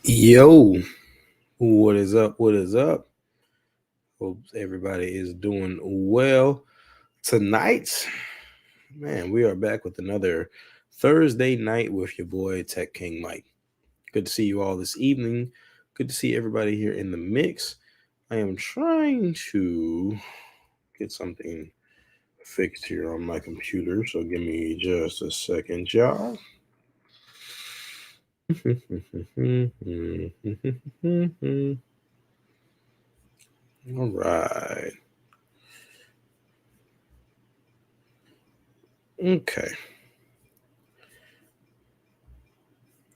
Yo, what is up? What is up? Hope everybody is doing well. Tonight, man, we are back with another Thursday night with your boy Tech King Mike. Good to see you all this evening. Good to see everybody here in the mix. I am trying to get something fixed here on my computer, so give me just a second, y'all. All right. Okay.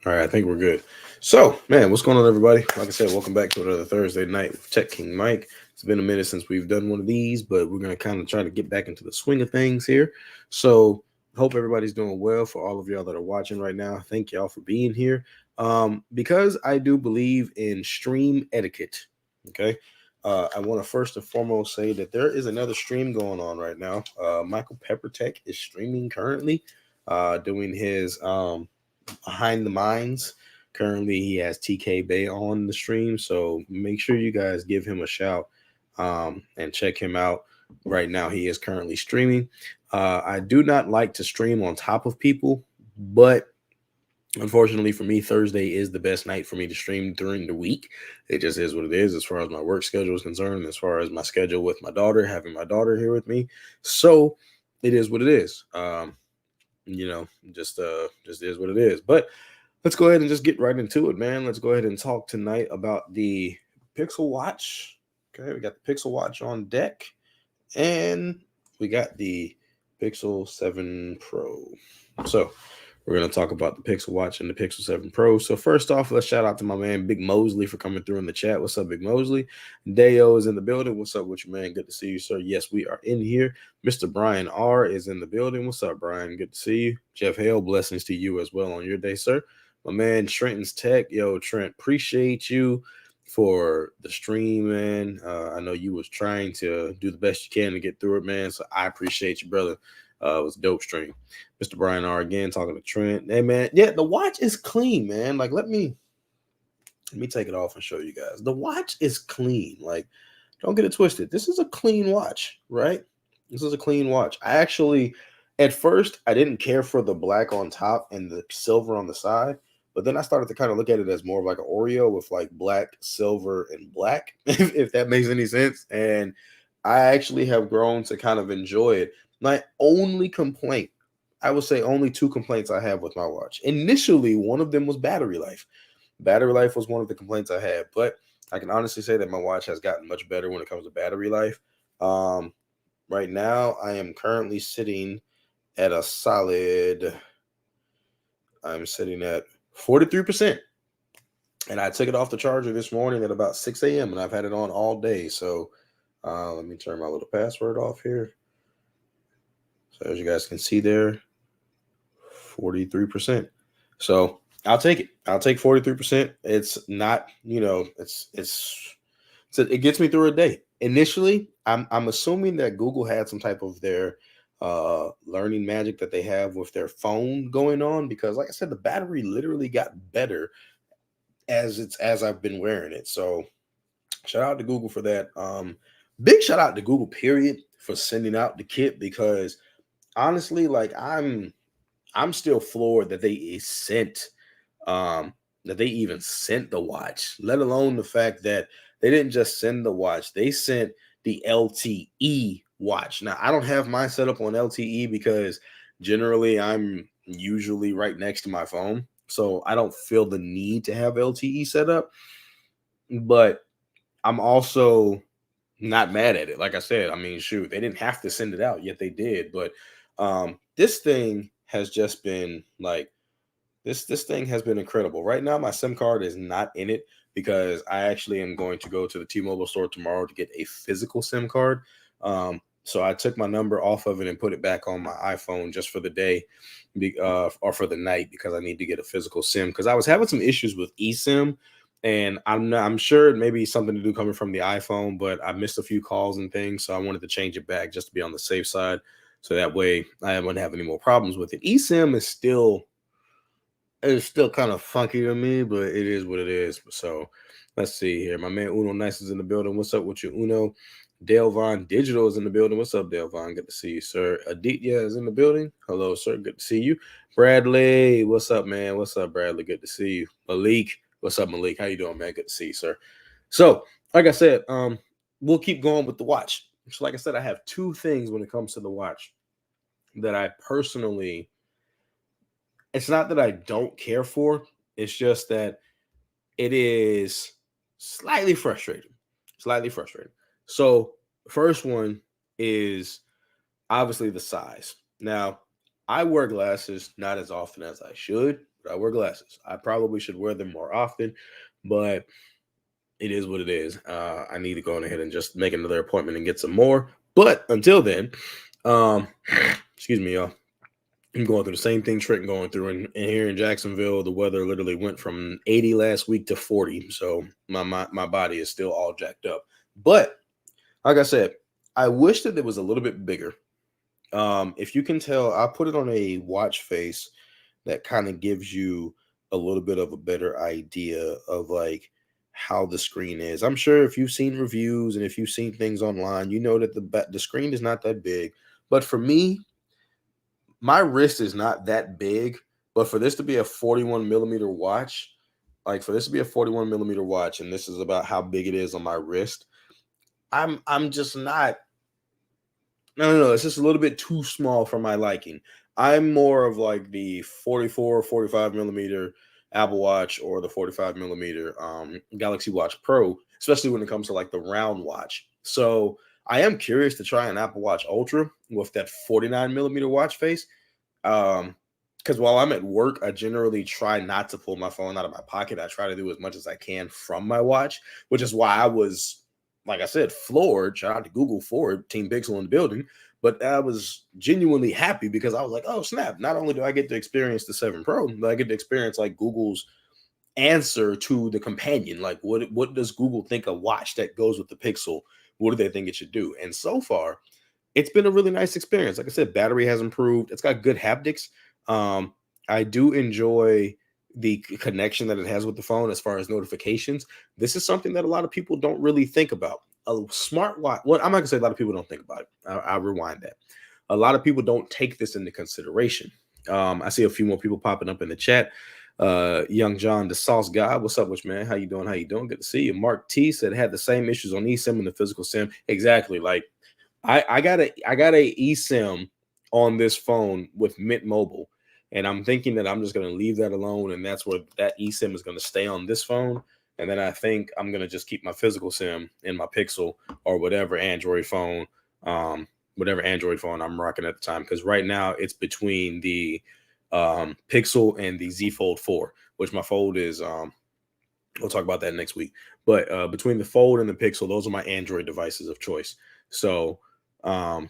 All right, I think we're good. So, man, what's going on, everybody? Like I said, welcome back to another Thursday night with Tech King Mike. It's been a minute since we've done one of these, but we're going to kind of try to get back into the swing of things here. So, hope everybody's doing well. For all of y'all that are watching right now, thank y'all for being here. Because I do believe in stream etiquette. Okay. I want to first and foremost say that there is another stream going on right now. Michael Peppertech is streaming currently, doing his Behind the Minds. Currently, he has TK Bay on the stream, so make sure you guys give him a shout and check him out. Right now, he is currently streaming. I do not like to stream on top of people, but unfortunately for me, Thursday is the best night for me to stream during the week. It just is what it is as far as my work schedule is concerned, as far as my schedule with my daughter, having my daughter here with me. So it is what it is. Just is what it is. But let's go ahead and just get right into it, man. Let's go ahead and talk tonight about the Pixel Watch. Okay, we got the Pixel Watch on deck, and we got the Pixel 7 Pro. So we're going to talk about the Pixel Watch and the Pixel 7 Pro. So first off, let's shout out to my man Big Mosley for coming through in the chat. What's up, Big Mosley? Deo is in the building. What's up with you, man? Good to see you, sir. Yes, we are in here. Mr. Brian R is in the building. What's up, Brian? Good to see you. Jeff Hale, blessings to you as well on your day, sir. My man Trenton's Tech. Yo, Trent, appreciate you for the stream, man. I know you was trying to do the best you can to get through it, man. So I appreciate you, brother. It was a dope stream. Mr. Brian R again talking to Trent. Hey man, yeah, the watch is clean, man. Like let me take it off and show you guys. The watch is clean. Like, don't get it twisted. This is a clean watch, right? This is a clean watch. I actually, at first, I didn't care for the black on top and the silver on the side. But then I started to kind of look at it as more of like an Oreo with like black, silver, and black, if that makes any sense. And I actually have grown to kind of enjoy it. My only complaint, I would say only two complaints I have with my watch. Initially, one of them was battery life. Battery life was one of the complaints I had, but I can honestly say that my watch has gotten much better when it comes to battery life. Right now, I am currently sitting at a solid, I'm sitting at 43%. And I took it off the charger this morning at about 6 a.m. and I've had it on all day. So let me turn my little password off here. So as you guys can see there, 43%. So I'll take it. I'll take 43%. It's not, it gets me through a day. Initially, I'm assuming that Google had some type of their learning magic that they have with their phone going on, because like I said, the battery literally got better as I've been wearing it. So shout out to Google for that. Big shout out to Google period for sending out the kit, because honestly, like I'm still floored that they sent that they even sent the watch, let alone the fact that they didn't just send the watch, they sent the LTE watch. Now, I don't have my setup on LTE because generally I'm usually right next to my phone. So I don't feel the need to have LTE set up. But I'm also not mad at it. Like I said, I mean, shoot, they didn't have to send it out, yet they did. But this thing has just been like this thing has been incredible. Right now, my SIM card is not in it because I actually am going to go to the T-Mobile store tomorrow to get a physical SIM card. So I took my number off of it and put it back on my iPhone just for the day, or for the night, because I need to get a physical SIM, because I was having some issues with eSIM. And I'm sure it may be something to do coming from the iPhone, but I missed a few calls and things, so I wanted to change it back just to be on the safe side, so that way I wouldn't have any more problems with it. eSIM is still It's still kind of funky to me, but it is what it is. So let's see here. My man Uno Nice is in the building. What's up with you, Uno? Dale Vaughn Digital is in the building. What's up, Dale Vaughn? Good to see you, sir. Aditya is in the building. Hello, sir. Good to see you. Bradley, what's up, man? What's up, Bradley? Good to see you. Malik, what's up, Malik? How you doing, man? Good to see you, sir. So, like I said, we'll keep going with the watch. So, like I said, I have two things when it comes to the watch that I personally, it's not that I don't care for, it's just that it is slightly frustrating. Slightly frustrating. So, first one is obviously the size. Now, I wear glasses not as often as I should, but I wear glasses. I probably should wear them more often, but it is what it is. I need to go on ahead and just make another appointment and get some more. But until then, um, excuse me, y'all. I'm going through the same thing Trent going through. And here in Jacksonville, the weather literally went from 80 last week to 40. So my body is still all jacked up. But like I said, I wish that it was a little bit bigger. If you can tell, I put it on a watch face that kind of gives you a little bit of a better idea of like how the screen is. I'm sure if you've seen reviews and if you've seen things online, you know that the screen is not that big. But for me, my wrist is not that big. But for this to be a 41 millimeter watch, like for this to be a 41 millimeter watch, and this is about how big it is on my wrist, I'm just not. No. It's just a little bit too small for my liking. I'm more of like the 44, 45 millimeter Apple Watch or the 45 millimeter Galaxy Watch Pro, especially when it comes to like the round watch. So I am curious to try an Apple Watch Ultra with that 49 millimeter watch face. Because while I'm at work, I generally try not to pull my phone out of my pocket. I try to do as much as I can from my watch, which is why I was, like I said, floored. Shout out to Google for it, Team Pixel in the building. But I was genuinely happy because I was like, oh, snap. Not only do I get to experience the 7 Pro, but I get to experience like Google's answer to the companion. Like, what does Google think a watch that goes with the Pixel? What do they think it should do? And so far, it's been a really nice experience. Like I said, battery has improved. It's got good haptics. Um, I do enjoy the connection that it has with the phone as far as notifications. This is something that a lot of people don't really think about. A smartwatch. Well, I'm not gonna say a lot of people don't think about it. I'll rewind that. A lot of people don't take this into consideration. I see a few more people popping up in the chat. Young John, the Sauce guy. What's up, which man? How you doing? How you doing? Good to see you. Mark T said had the same issues on eSIM and the physical SIM. Exactly. Like I got a eSIM on this phone with Mint Mobile, and I'm thinking that I'm just gonna leave that alone, and that's where that eSIM is gonna stay on this phone. And then I think I'm gonna just keep my physical SIM in my Pixel or whatever Android phone I'm rocking at the time. Because right now it's between the Pixel and the Z Fold 4, which my Fold is. We'll talk about that next week. But between the Fold and the Pixel, those are my Android devices of choice. So um,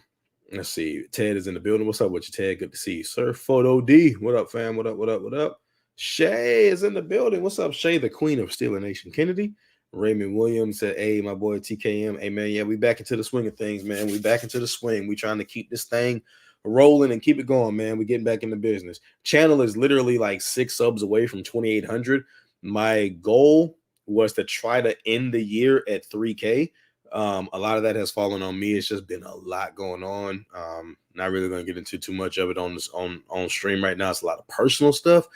let's see. Ted is in the building. What's up with you, Ted? Good to see you, sir. Photo D. What up, fam? What up? What up? What up? Shay is in the building. What's up, Shay, the queen of Steeler Nation? Kennedy. Raymond Williams said, hey, my boy TKM. Hey, man, yeah, we back into the swing of things, man. We back into the swing. We trying to keep this thing rolling and keep it going, man. We getting back into business. Channel is literally like 6 subs away from 2,800. My goal was to try to end the year at 3K. A lot of that has fallen on me. It's just been a lot going on. Not really going to get into too much of it on this on stream right now. It's a lot of personal stuff,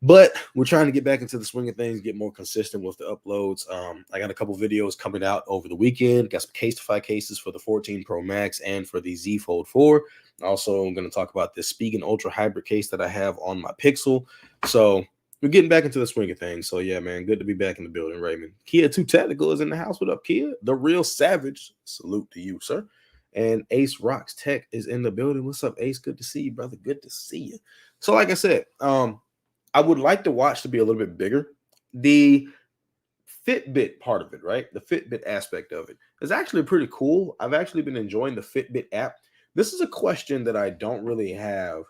but we're trying to get back into the swing of things, get more consistent with the uploads. I got a couple videos coming out over the weekend. Got some case-to-fy cases for the 14 Pro Max and for the Z Fold 4. Also, I'm going to talk about this Spigen Ultra Hybrid case that I have on my Pixel. So we're getting back into the swing of things. So yeah, man, good to be back in the building, Raymond. Kia 2 Technical is in the house. What up, Kia? The real savage. Salute to you, sir. And Ace Rocks Tech is in the building. What's up, Ace? Good to see you, brother. Good to see you. So like I said, I would like the watch to be a little bit bigger. The Fitbit part of it, right? The Fitbit aspect of it is actually pretty cool. I've actually been enjoying the Fitbit app. This is a question that I don't really have.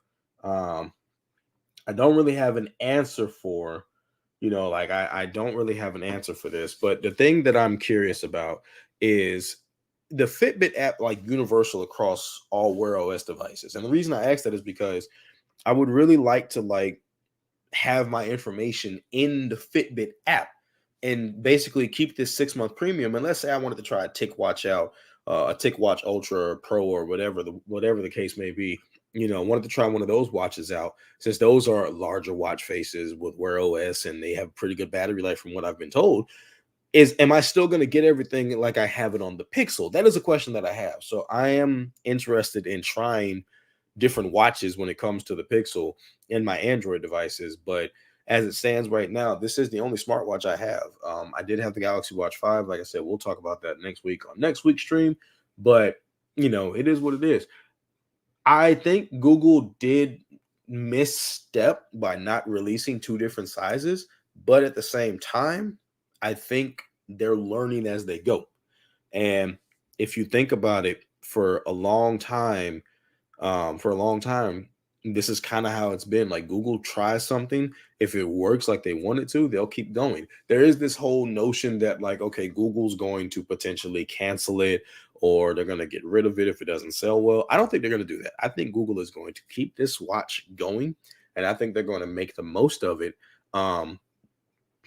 I don't really have an answer for. Like I don't really have an answer for this. But the thing that I'm curious about is the Fitbit app, like universal across all Wear OS devices. And the reason I ask that is because I would really like to like have my information in the Fitbit app and basically keep this 6 month premium. And let's say I wanted to try a Tick Watch out, a Tick Watch Ultra or Pro or whatever the case may be. Wanted to try one of those watches out, since those are larger watch faces with Wear OS and they have pretty good battery life from what I've been told. Am I still going to get everything like I have it on the Pixel? That is a question that I have. So I am interested in trying different watches when it comes to the Pixel in my Android devices. But as it stands right now, this is the only smartwatch I have. I did have the Galaxy Watch 5. Like I said, we'll talk about that next week on next week's stream. But, it is what it is. I think Google did misstep by not releasing two different sizes. But at the same time, I think they're learning as they go. And if you think about it, for a long time, this is kind of how it's been. Like, Google tries something, if it works like they want it to, they'll keep going. There is this whole notion that, like, okay, Google's going to potentially cancel it, or they're going to get rid of it if it doesn't sell well. I don't think they're going to do that. I think Google is going to keep this watch going, and I think they're going to make the most of it. And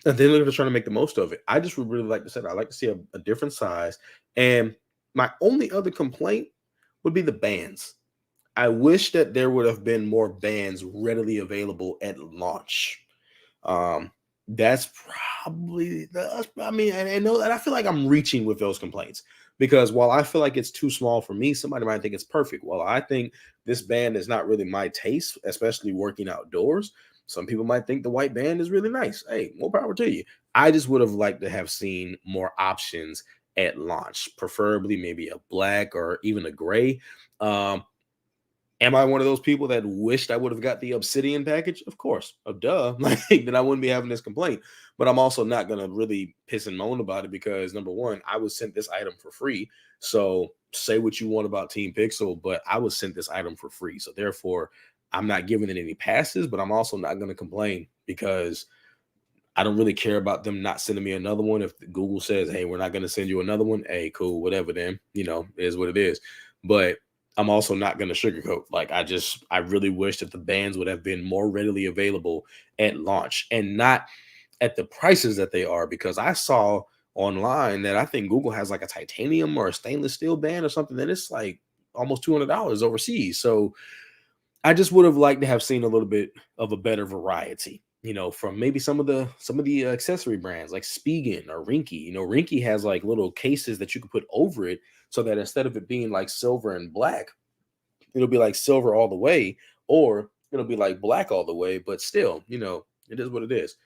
they're going to try to make the most of it. I just would really like to say that I like to see a different size. And my only other complaint would be the bands. I wish that there would have been more bands readily available at launch. That's probably I mean, and I feel like I'm reaching with those complaints, because while I feel like it's too small for me, somebody might think it's perfect. Well, I think this band is not really my taste, especially working outdoors. Some people might think the white band is really nice. Hey, more power to you. I just would have liked to have seen more options at launch, preferably maybe a black or even a gray. Am I one of those people that wished I would have got the Obsidian package? Of course, duh. Like, then I wouldn't be having this complaint. But I'm also not gonna really piss and moan about it, because number one, I was sent this item for free. So say what you want about Team Pixel, but I was sent this item for free. So therefore, I'm not giving it any passes, but I'm also not gonna complain, because I don't really care about them not sending me another one. If Google says, hey, we're not going to send you another one, hey, cool, whatever, then, it is what it is. But I'm also not going to sugarcoat. Like, I really wish that the bands would have been more readily available at launch, and not at the prices that they are, because I saw online that I think Google has like a titanium or a stainless steel band or something, that it's like almost $200 overseas. So I just would have liked to have seen a little bit of a better variety, from maybe some of the accessory brands like Spigen or Rinky. Rinky has like little cases that you can put over it, so that instead of it being like silver and black, it'll be like silver all the way, or it'll be like black all the way. But still, it is what it is.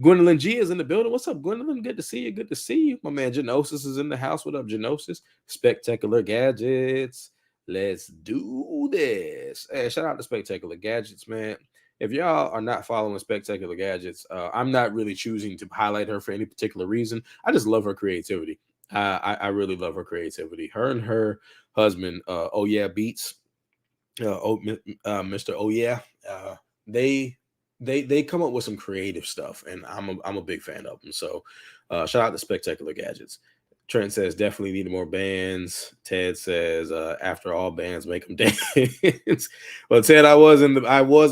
Gwendolyn G is in the building. What's up, Gwendolyn? Good to see you. Good to see you. My man Genosis is in the house. What up, Genosis? Spectacular Gadgets. Let's do this. Hey, shout out to Spectacular Gadgets, man. If y'all are not following Spectacular Gadgets, I'm not really choosing to highlight her for any particular reason. I just love her creativity. I really love her creativity. Her and her husband, Oh Yeah Beats, Mr. Oh Yeah, they they come up with some creative stuff, and I'm a big fan of them. So shout out to Spectacular Gadgets. Trent says definitely need more bands. Ted says after all bands make them dance. Well, Ted, I was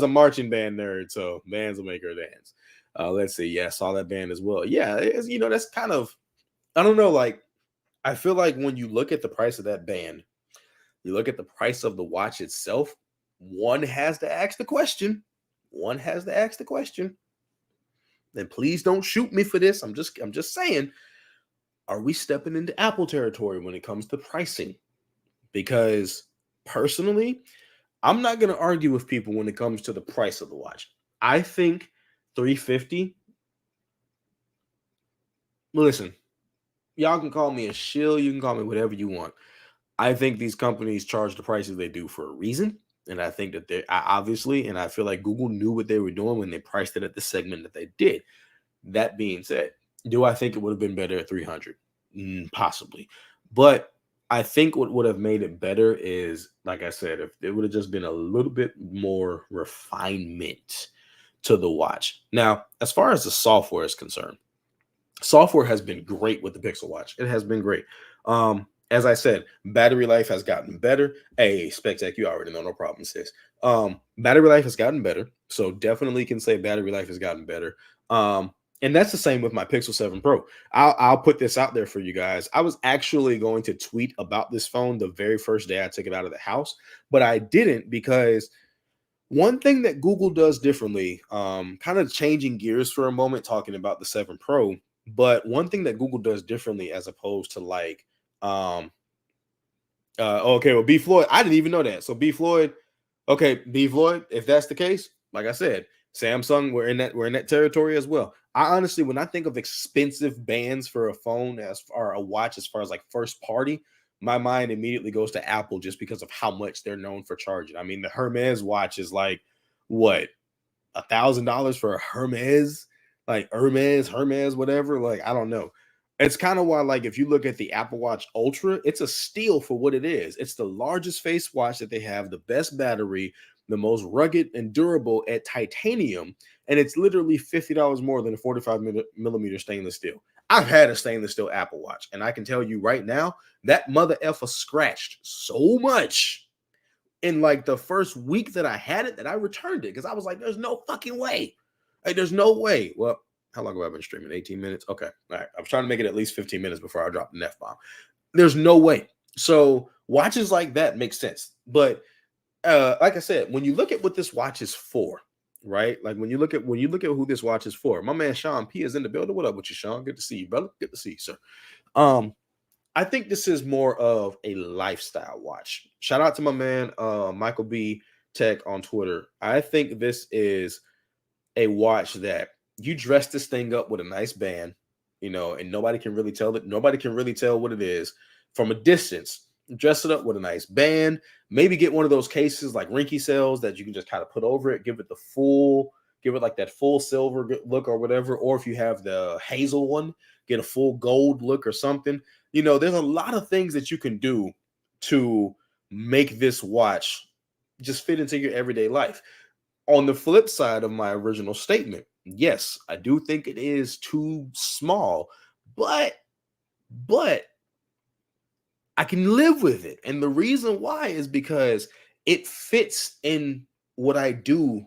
a marching band nerd, so bands will make her dance. Let's see. Yeah, I saw that band as well. Yeah, that's kind of, I don't know. Like, I feel like when you look at the price of that band, you look at the price of the watch itself, one has to ask the question. One has to ask the question. And please don't shoot me for this. I'm just saying, are we stepping into Apple territory when it comes to pricing? Because personally, I'm not going to argue with people when it comes to the price of the watch. I think $350. Listen, y'all can call me a shill, you can call me whatever you want. I think these companies charge the prices they do for a reason. And I think that they obviously, and I feel like Google knew what they were doing when they priced it at the segment that they did. That being said, do I think it would have been better at 300? Possibly. But I think what would have made it better is, like I said, if it would have just been a little bit more refinement to the watch. Now, as far as the software is concerned, software has been great with the Pixel Watch. It has been great. As I said, battery life has gotten better. Hey, Spectac, you already know, no problem, sis. Battery life has gotten better. So definitely can say battery life has gotten better. And that's the same with my Pixel 7 Pro. I'll put this out there for you guys. I was actually going to tweet about this phone the very first day I took it out of the house, but I didn't because one thing that Google does differently, kind of changing gears for a moment, talking about the 7 Pro, but one thing that Google does differently as opposed to like, um, okay, well, B Floyd, I didn't even know that. So B Floyd, okay, B Floyd, if that's the case, like I said, Samsung, we're in that territory as well. I honestly, when I think of expensive bands for a phone as far a watch, as far as like first party, my mind immediately goes to Apple just because of how much they're known for charging. I mean, the Hermes watch is like what, $1,000 for a Hermes, like Hermes, whatever. Like, I don't know. It's kind of why, like, if you look at the Apple Watch Ultra, it's a steal for what it is. It's the largest face watch that they have, the best battery, the most rugged and durable at titanium, and it's literally $50 more than a 45 millimeter stainless steel. I've had a stainless steel Apple Watch, and I can tell you right now that mother effer scratched so much in like the first week that I had it that I returned it because I was like, there's no fucking way. Like, there's no way. Well, how long have I been streaming? 18 minutes? Okay. All right. I was trying to make it at least 15 minutes before I dropped the F bomb. There's no way. So watches like that make sense. But like I said, when you look at what this watch is for, right? Like when you look at who this watch is for, my man Sean P is in the building. What up with you, Sean? Good to see you, brother. Good to see you, sir. Um, I think this is more of a lifestyle watch. Shout out to my man Michael B Tech on Twitter. I think this is a watch that you dress this thing up with a nice band, and nobody can really tell it. Nobody can really tell what it is from a distance. Dress it up with a nice band. Maybe get one of those cases like Rinky sells that you can just kind of put over it. Give it like that full silver look or whatever. Or if you have the hazel one, get a full gold look or something. There's a lot of things that you can do to make this watch just fit into your everyday life. On the flip side of my original statement, yes, I do think it is too small, but I can live with it. And the reason why is because it fits in what I do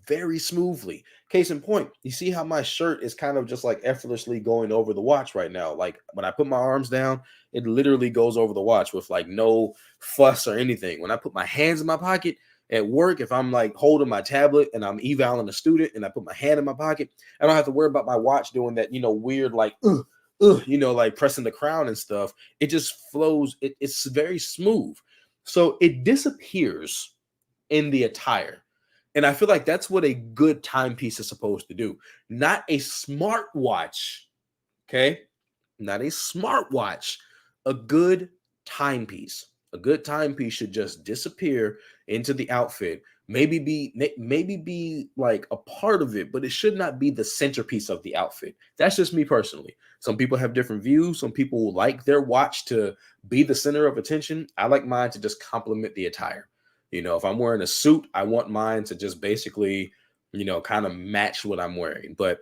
very smoothly. Case in point, you see how my shirt is kind of just like effortlessly going over the watch right now. Like when I put my arms down, it literally goes over the watch with like no fuss or anything. When I put my hands in my pocket at work, if I'm like holding my tablet and I'm evaling a student and I put my hand in my pocket, I don't have to worry about my watch doing that, weird like, like pressing the crown and stuff. It just flows. It's very smooth. So it disappears in the attire. And I feel like that's what a good timepiece is supposed to do. Not a smartwatch. Okay. Not a smartwatch. A good timepiece. A good timepiece should just disappear into the outfit. Maybe be like a part of it, but it should not be the centerpiece of the outfit. That's just me personally. Some people have different views. Some people like their watch to be the center of attention. I like mine to just complement the attire. If I'm wearing a suit, I want mine to just basically, kind of match what I'm wearing. But,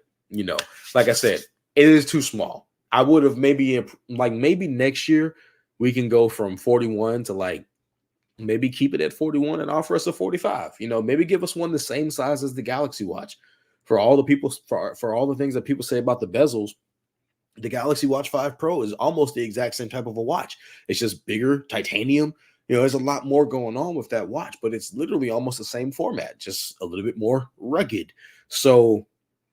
like I said, it is too small. I would have maybe next year we can go from 41 to like maybe keep it at 41 and offer us a 45. Maybe give us one the same size as the Galaxy Watch. For all the people for all the things that people say about the bezels, the Galaxy Watch 5 Pro is almost the exact same type of a watch. It's just bigger, titanium. There's a lot more going on with that watch, but it's literally almost the same format, just a little bit more rugged. So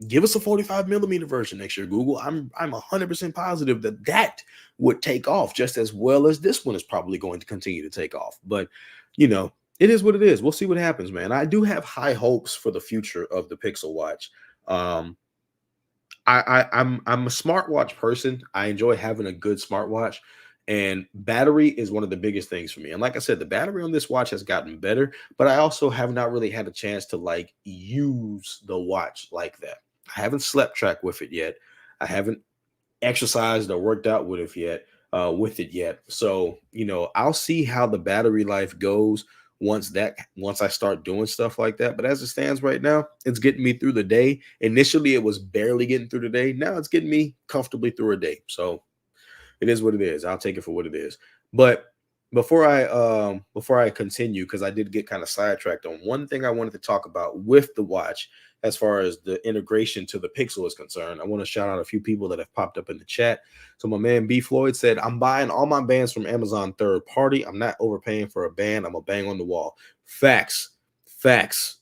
give us a 45 millimeter version next year, Google. I'm 100% positive that would take off just as well as this one is probably going to continue to take off. But, it is what it is. We'll see what happens, man. I do have high hopes for the future of the Pixel Watch. I'm a smartwatch person. I enjoy having a good smartwatch, and battery is one of the biggest things for me. And like I said, the battery on this watch has gotten better, but I also have not really had a chance to like use the watch like that. I haven't slept track with it yet. I haven't exercised or worked out with it yet. So I'll see how the battery life goes once I start doing stuff like that. But as it stands right now, it's getting me through the day. Initially, it was barely getting through the day. Now it's getting me comfortably through a day. So it is what it is. I'll take it for what it is. But before I continue, because I did get kind of sidetracked on one thing I wanted to talk about with the watch as far as the integration to the Pixel is concerned. I want to shout out a few people that have popped up in the chat. So my man B Floyd said, I'm buying all my bands from Amazon third party. I'm not overpaying for a band. I'm a bang on the wall. Facts. Facts.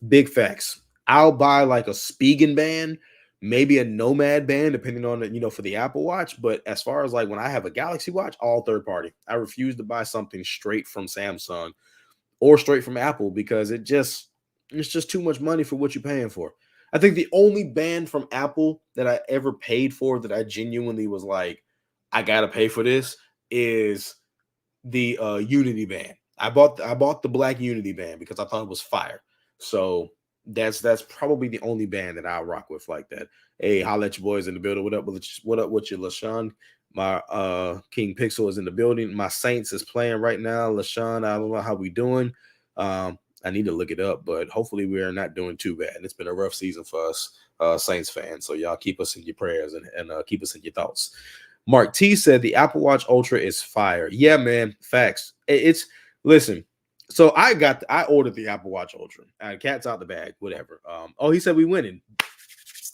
Big facts. I'll buy like a Spigen band, maybe a Nomad band, depending on it, for the Apple Watch. But as far as like when I have a Galaxy Watch, all third party. I refuse to buy something straight from Samsung or straight from Apple because it's just too much money for what you're paying for. I think the only band from Apple that I ever paid for that I genuinely was like, I gotta pay for this is the Unity band. I bought the black Unity band because I thought it was fire. So that's probably the only band that I'll rock with like that. Hey, holla at your boys in the building. What up with you, LaShawn? My King Pixel is in the building. My Saints is playing right now. LaShawn, I don't know how we doing. I need to look it up, but hopefully we are not doing too bad. It's been a rough season for us Saints fans. So y'all keep us in your prayers and keep us in your thoughts. Mark T said the Apple Watch Ultra is fire. Yeah, man. Facts. It's listen. So I ordered the Apple Watch Ultra. Cat's out the bag, whatever. Oh, he said we winning.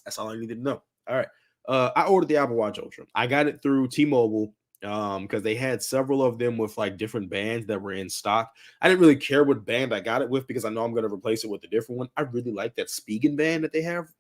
That's all I needed to know. All right. I ordered the Apple Watch Ultra. I got it through T-Mobile because they had several of them with like different bands that were in stock. I didn't really care what band I got it with because I know I'm going to replace it with a different one. I really like that Spigen band that they have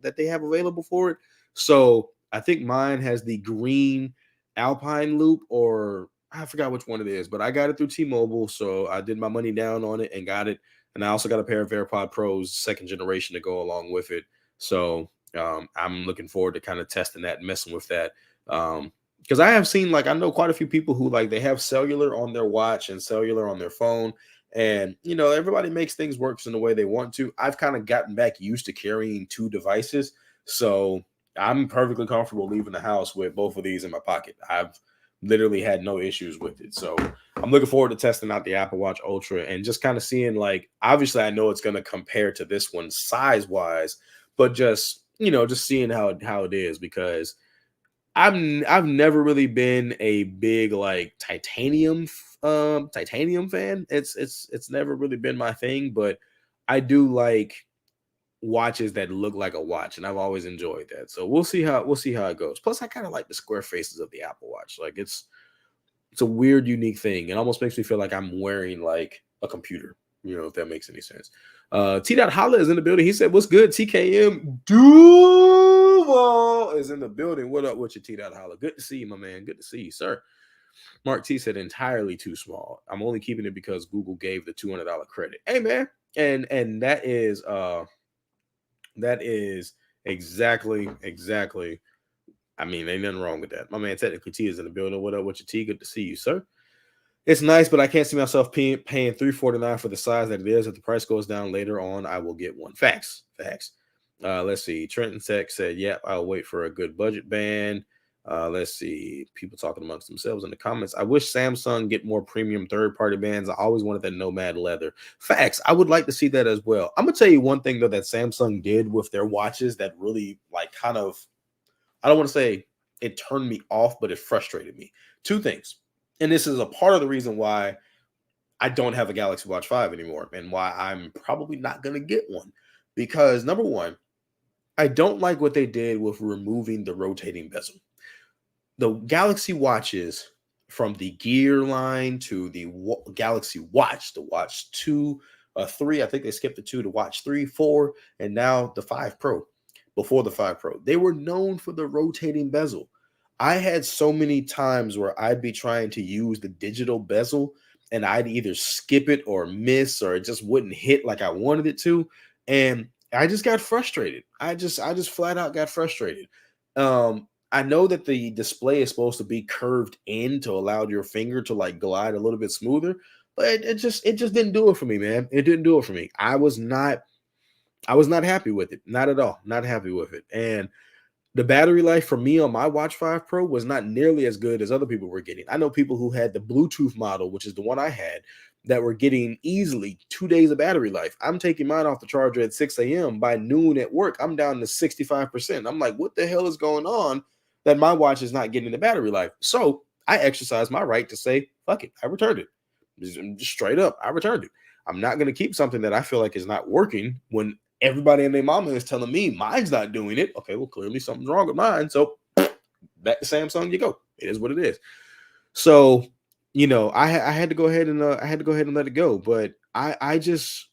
available for it. So I think mine has the green Alpine loop, or I forgot which one it is, but I got it through T-Mobile, so I did my money down on it and got it. And I also got a pair of AirPod Pros second generation to go along with it. So I'm looking forward to kind of testing that and messing with that. Because I have seen, like, I know quite a few people who like they have cellular on their watch and cellular on their phone, and everybody makes things work in the way they want to. I've kind of gotten back used to carrying two devices, so I'm perfectly comfortable leaving the house with both of these in my pocket. I've literally had no issues with it. So I'm looking forward to testing out the Apple Watch Ultra and just kind of seeing, like, obviously I know it's going to compare to this one size wise, but just just seeing how it is, because I've never really been a big like titanium fan. It's never really been my thing, but I do like watches that look like a watch, and I've always enjoyed that. So we'll see how it goes. Plus, I kind of like the square faces of the Apple Watch. Like it's a weird, unique thing. It almost makes me feel like I'm wearing like a computer. If that makes any sense. T. Holla is in the building. He said, "What's good?" TKM Duval is in the building. What up with you, T. Holla? Good to see you, my man. Good to see you, sir. Mark T said, "Entirely too small. I'm only keeping it because Google gave the $200 credit." Hey, man, and that is exactly. I mean, ain't nothing wrong with that. My man, technically T is in the building. What up with your T? Good to see you, sir. It's nice, but I can't see myself paying $349 for the size that it is. If the price goes down later on, I will get one. Facts. Let's see. Trenton Tech said, "Yep, I'll wait for a good budget band." Let's see. People talking amongst themselves in the comments. I wish Samsung get more premium third-party bands. I always wanted that Nomad leather. Facts. I would like to see that as well. I'm gonna tell you one thing though that Samsung did with their watches that really like kind of, I don't want to say it turned me off, but it frustrated me. Two things. And this is a part of the reason why I don't have a Galaxy Watch 5 anymore and why I'm probably not going to get one. Because number one, I don't like what they did with removing the rotating bezel. The Galaxy Watches, from the Gear line to the Galaxy Watch, the Watch 2, 3, I think they skipped the 2 to Watch 3, 4, and now the 5 Pro. Before the 5 Pro, they were known for the rotating bezel. I had so many times where I'd be trying to use the digital bezel and I'd either skip it or miss, or it just wouldn't hit like I wanted it to. And I just got frustrated. I just flat out got frustrated. I know that the display is supposed to be curved in to allow your finger to like glide a little bit smoother, but it just didn't do it for me, man. It didn't do it for me. I was not happy with it. Not at all. Not happy with it. And the battery life for me on my Watch 5 Pro was not nearly as good as other people were getting. I know people who had the Bluetooth model, which is the one I had, that were getting easily 2 days of battery life. I'm taking mine off the charger at 6 a.m. By noon at work, I'm down to 65%. I'm like, what the hell is going on that my watch is not getting the battery life? So I exercised my right to say, fuck it, I returned it. Just straight up, I returned it. I'm not going to keep something that I feel like is not working when everybody and their mama is telling me mine's not doing it. Okay, well, clearly something's wrong with mine. So back to Samsung you go. It is what it is. So, I had to go ahead and let it go. But I just,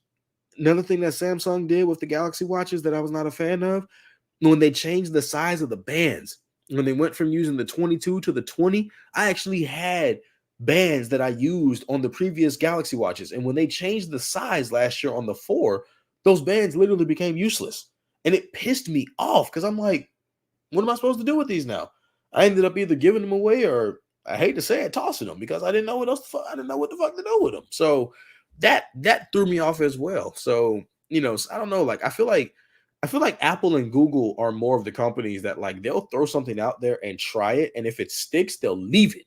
another thing that Samsung did with the Galaxy watches that I was not a fan of, when they changed the size of the bands, when they went from using the 22 to the 20, I actually had bands that I used on the previous Galaxy watches. And when they changed the size last year on the 4, those bands literally became useless. And it pissed me off because I'm like, what am I supposed to do with these now? I ended up either giving them away or, I hate to say it, tossing them because I didn't know what else. I didn't know what the fuck to do with them. So that threw me off as well. So I don't know. Like I feel like Apple and Google are more of the companies that like they'll throw something out there and try it, and if it sticks, they'll leave it.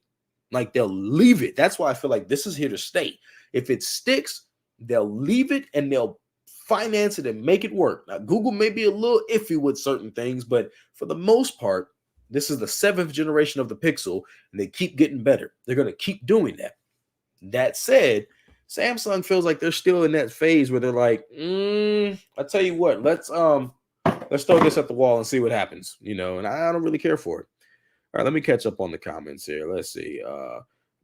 Like they'll leave it. That's why I feel like this is here to stay. If it sticks, they'll leave it and they'll finance it and make it work. Now, Google may be a little iffy with certain things, but for the most part, this is the 7th generation of the Pixel, and they keep getting better. They're going to keep doing that. That said, Samsung feels like they're still in that phase where they're like, I tell you what, let's throw this at the wall and see what happens, and I don't really care for it. All right, let me catch up on the comments here. Let's see.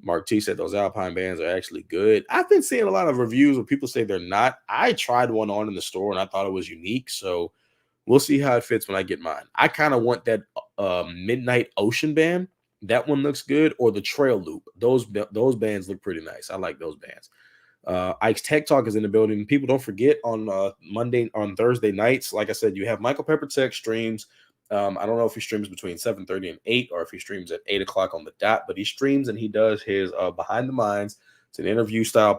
Mark T said those Alpine bands are actually good. I've been seeing a lot of reviews where people say they're not. I tried one on in the store and I thought it was unique. So we'll see how it fits when I get mine. I kind of want that Midnight Ocean band. That one looks good, or the Trail Loop. Those bands look pretty nice. I like those bands. Ike's Tech Talk is in the building. People, don't forget on Thursday nights, like I said, you have Michael Pepper Tech streams. I don't know if he streams between 7:30 and 8, or if he streams at 8 o'clock on the dot, but he streams and he does his Behind the Minds. It's an interview style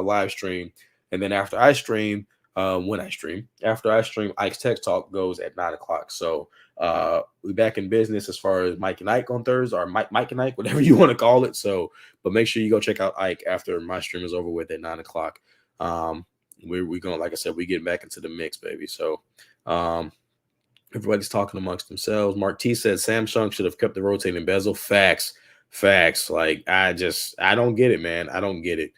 live stream. And then after I stream, Ike's Tech Talk goes at 9 o'clock. So we're back in business as far as Mike and Ike on Thursday, or Mike and Ike, whatever you want to call it. So, but make sure you go check out Ike after my stream is over with at 9 o'clock. We're going, like I said, we get back into the mix, baby. So everybody's talking amongst themselves. Mark T said Samsung should have kept the rotating bezel. Facts. Like I don't get it, man. I don't get it.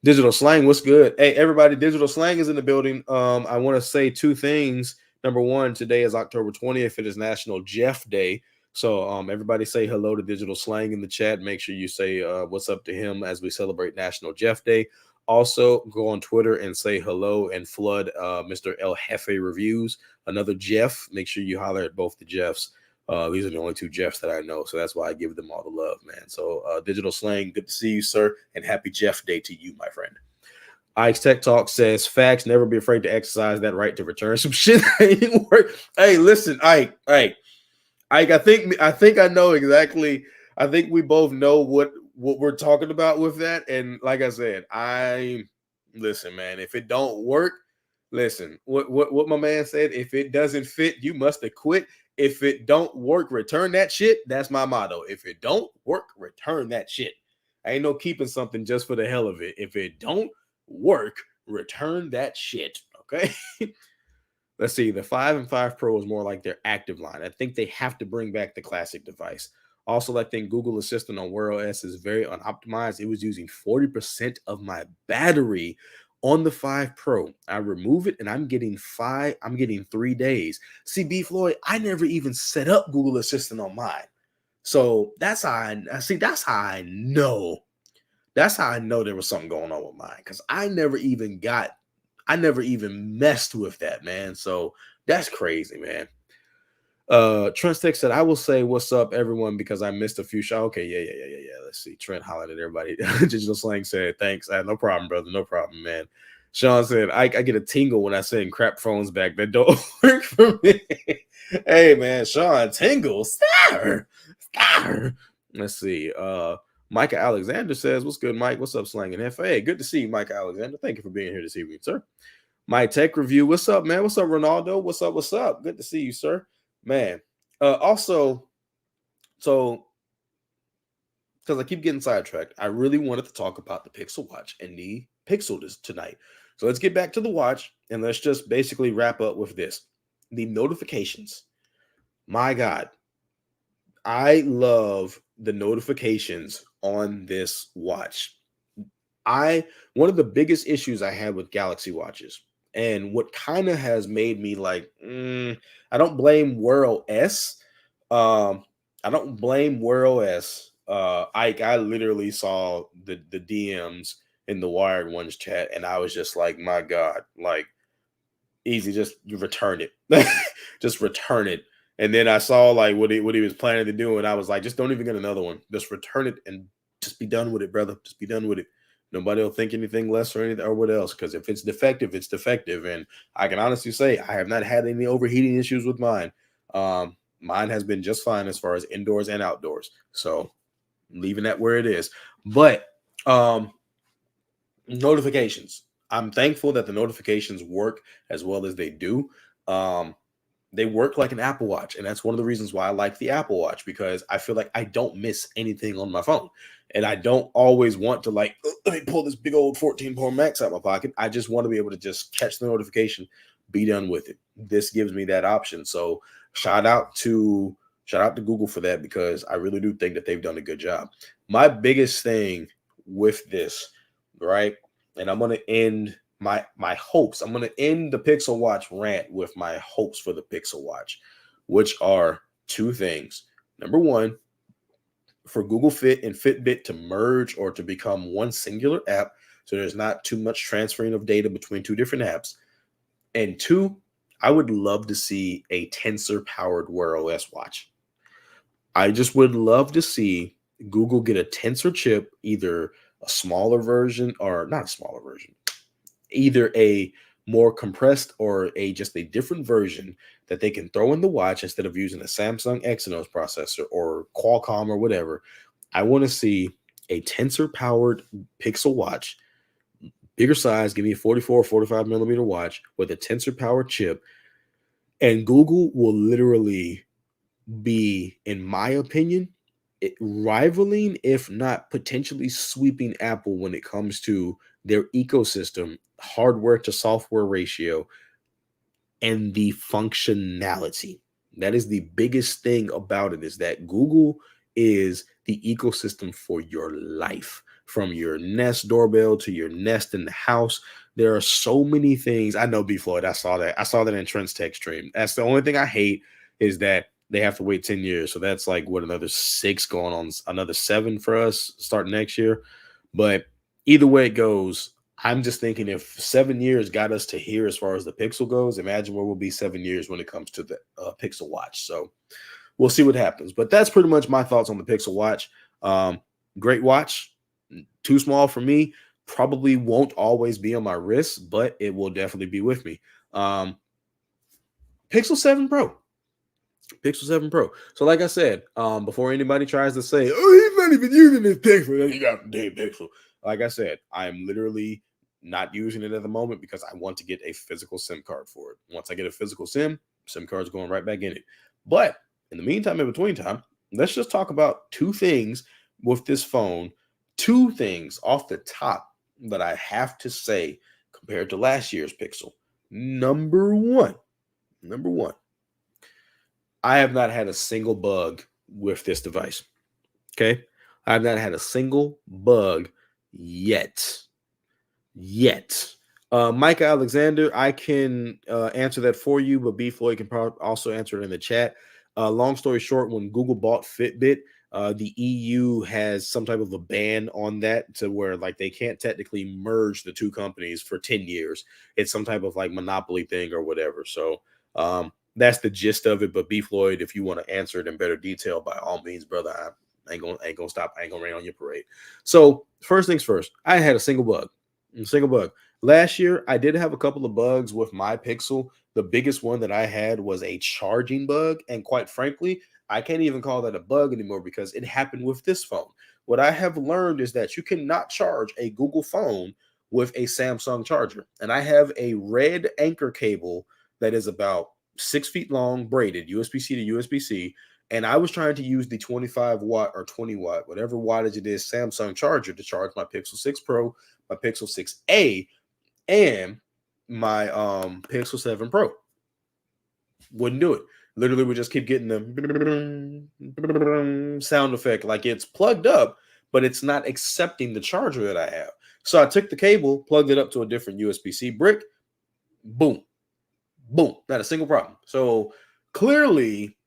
Digital Slang, what's good? Hey, everybody, Digital Slang is in the building. I want to say 2 things. Number 1, today is October 20th. It is National Jeff Day. So everybody say hello to Digital Slang in the chat. Make sure you say what's up to him as we celebrate National Jeff Day. Also, go on Twitter and say hello and flood Mr. El Jefe Reviews. Another Jeff. Make sure you holler at both the Jeffs. These are the only 2 Jeffs that I know, so that's why I give them all the love, man. So Digital Slang, good to see you, sir, and happy Jeff Day to you, my friend. Ike's Tech Talk says, facts, never be afraid to exercise that right to return some shit that ain't work. Hey, listen, Ike, I think I know exactly. I think we both know what we're talking about with that. And like I said, listen, man, if it don't work, listen, what my man said, if it doesn't fit, you must have quit. If it don't work, return that shit. That's my motto. If it don't work, return that shit. I ain't no keeping something just for the hell of it. If it don't work, return that shit. Okay. Let's see. The 5 and 5 Pro is more like their active line. I think they have to bring back the classic device. Also, I think Google Assistant on Wear OS is very unoptimized. It was using 40% of my battery on the 5 Pro. I remove it and I'm getting 3 days. See, B Floyd, I never even set up Google Assistant on mine. So that's how I know. That's how I know there was something going on with mine, because I never even messed with that, man. So that's crazy, man. Trent Stick said, I will say what's up, everyone, because I missed a few shots. Okay, yeah. Let's see. Trent hollered at everybody. Digital Slang said, thanks. I had no problem, brother. No problem, man. Sean said, I get a tingle when I send crap phones back that don't work for me. Hey, man, Sean, tingles. Star. Let's see. Micah Alexander says, what's good, Mike? What's up, Slang and FA? Good to see you, Micah Alexander. Thank you for being here this evening, sir. My Tech Review. What's up, man? What's up, Ronaldo? What's up? Good to see you, sir. Man. Also, so, because I keep getting sidetracked, I really wanted to talk about the Pixel Watch and the Pixel tonight. So let's get back to the watch and let's just basically wrap up with this. The notifications. My God. I love the notifications on this watch. One of the biggest issues I had with Galaxy watches, and what kind of has made me like, I don't blame Wear OS. Um, I don't blame Wear OS. I literally saw the DMs in the Wired Ones chat, and I was just like, my God, like easy, just you return it, just return it. And then I saw like what he was planning to do, and I was like, just don't even get another one. Just return it and just be done with it, brother. Just be done with it. Nobody will think anything less or anything or what else. Because if it's defective, it's defective. And I can honestly say I have not had any overheating issues with mine. Mine has been just fine as far as indoors and outdoors. So leaving that where it is. But um, notifications. I'm thankful that the notifications work as well as they do. Um, they work like an Apple Watch, and that's one of the reasons why I like the Apple Watch, because I feel like I don't miss anything on my phone, and I don't always want to like let me pull this big old 14 Pro Max out of my pocket. I just want to be able to just catch the notification, be done with it. This gives me that option. So shout out to Google for that, because I really do think that they've done a good job. My biggest thing with this, right, and I'm going to end my hopes. I'm going to end the Pixel Watch rant with my hopes for the Pixel Watch, which are two things. Number one, for Google Fit and Fitbit to merge or to become one singular app, so there's not too much transferring of data between two different apps. And two, I would love to see a Tensor powered Wear OS watch. I just would love to see Google get a Tensor chip, either a smaller version or not a smaller version, either a more compressed or just a different version that they can throw in the watch instead of using a Samsung Exynos processor or Qualcomm or whatever. I want to see a Tensor powered Pixel watch, bigger size, give me a 44 or 45 millimeter watch with a Tensor powered chip, and Google will literally be, in my opinion, rivaling, if not potentially sweeping Apple when it comes to their ecosystem, hardware to software ratio, and the functionality. That is the biggest thing about it, is that Google is the ecosystem for your life. From your Nest doorbell to your Nest in the house, there are so many things. I know, B Floyd, I saw that. I saw that in Trent's tech stream. That's the only thing I hate, is that they have to wait 10 years. So that's like what, another 6 going on, another 7 for us starting next year. But either way it goes, I'm just thinking, if 7 years got us to here as far as the Pixel goes, imagine where we'll be 7 years when it comes to the Pixel Watch. So we'll see what happens. But that's pretty much my thoughts on the Pixel Watch. Great watch. Too small for me. Probably won't always be on my wrist, but it will definitely be with me. Pixel 7 Pro. Pixel 7 Pro. So like I said, before anybody tries to say, oh, he's not even using this Pixel, you got the damn Pixel. Like I said, I'm literally not using it at the moment because I want to get a physical SIM card for it. Once I get a physical SIM card's going right back in it. But in the meantime, in between time, let's just talk about two things with this phone. Two things off the top that I have to say compared to last year's Pixel. Number one, I have not had a single bug with this device. Okay. I have not had a single bug yet. Micah Alexander, I can answer that for you, but B Floyd can probably also answer it in the chat. Long story short, when Google bought Fitbit, the EU has some type of a ban on that, to where like they can't technically merge the two companies for 10 years. It's some type of like monopoly thing or whatever. So that's the gist of it. But B Floyd, if you want to answer it in better detail, by all means, brother, I ain't gonna stop. I ain't gonna rain on your parade. So first things first, I had a single bug. Last year, I did have a couple of bugs with my Pixel. The biggest one that I had was a charging bug. And quite frankly, I can't even call that a bug anymore because it happened with this phone. What I have learned is that you cannot charge a Google phone with a Samsung charger. And I have a red anchor cable that is about 6 feet long, braided, USB-C to USB-C. And I was trying to use the 25 watt or 20 watt, whatever wattage it is, Samsung charger to charge my Pixel 6 Pro, my Pixel 6a, and my Pixel 7 Pro. Wouldn't do it. Literally would just keep getting the sound effect like it's plugged up, but it's not accepting the charger that I have. So I took the cable, plugged it up to a different USB-C brick, boom, boom, not a single problem. So clearly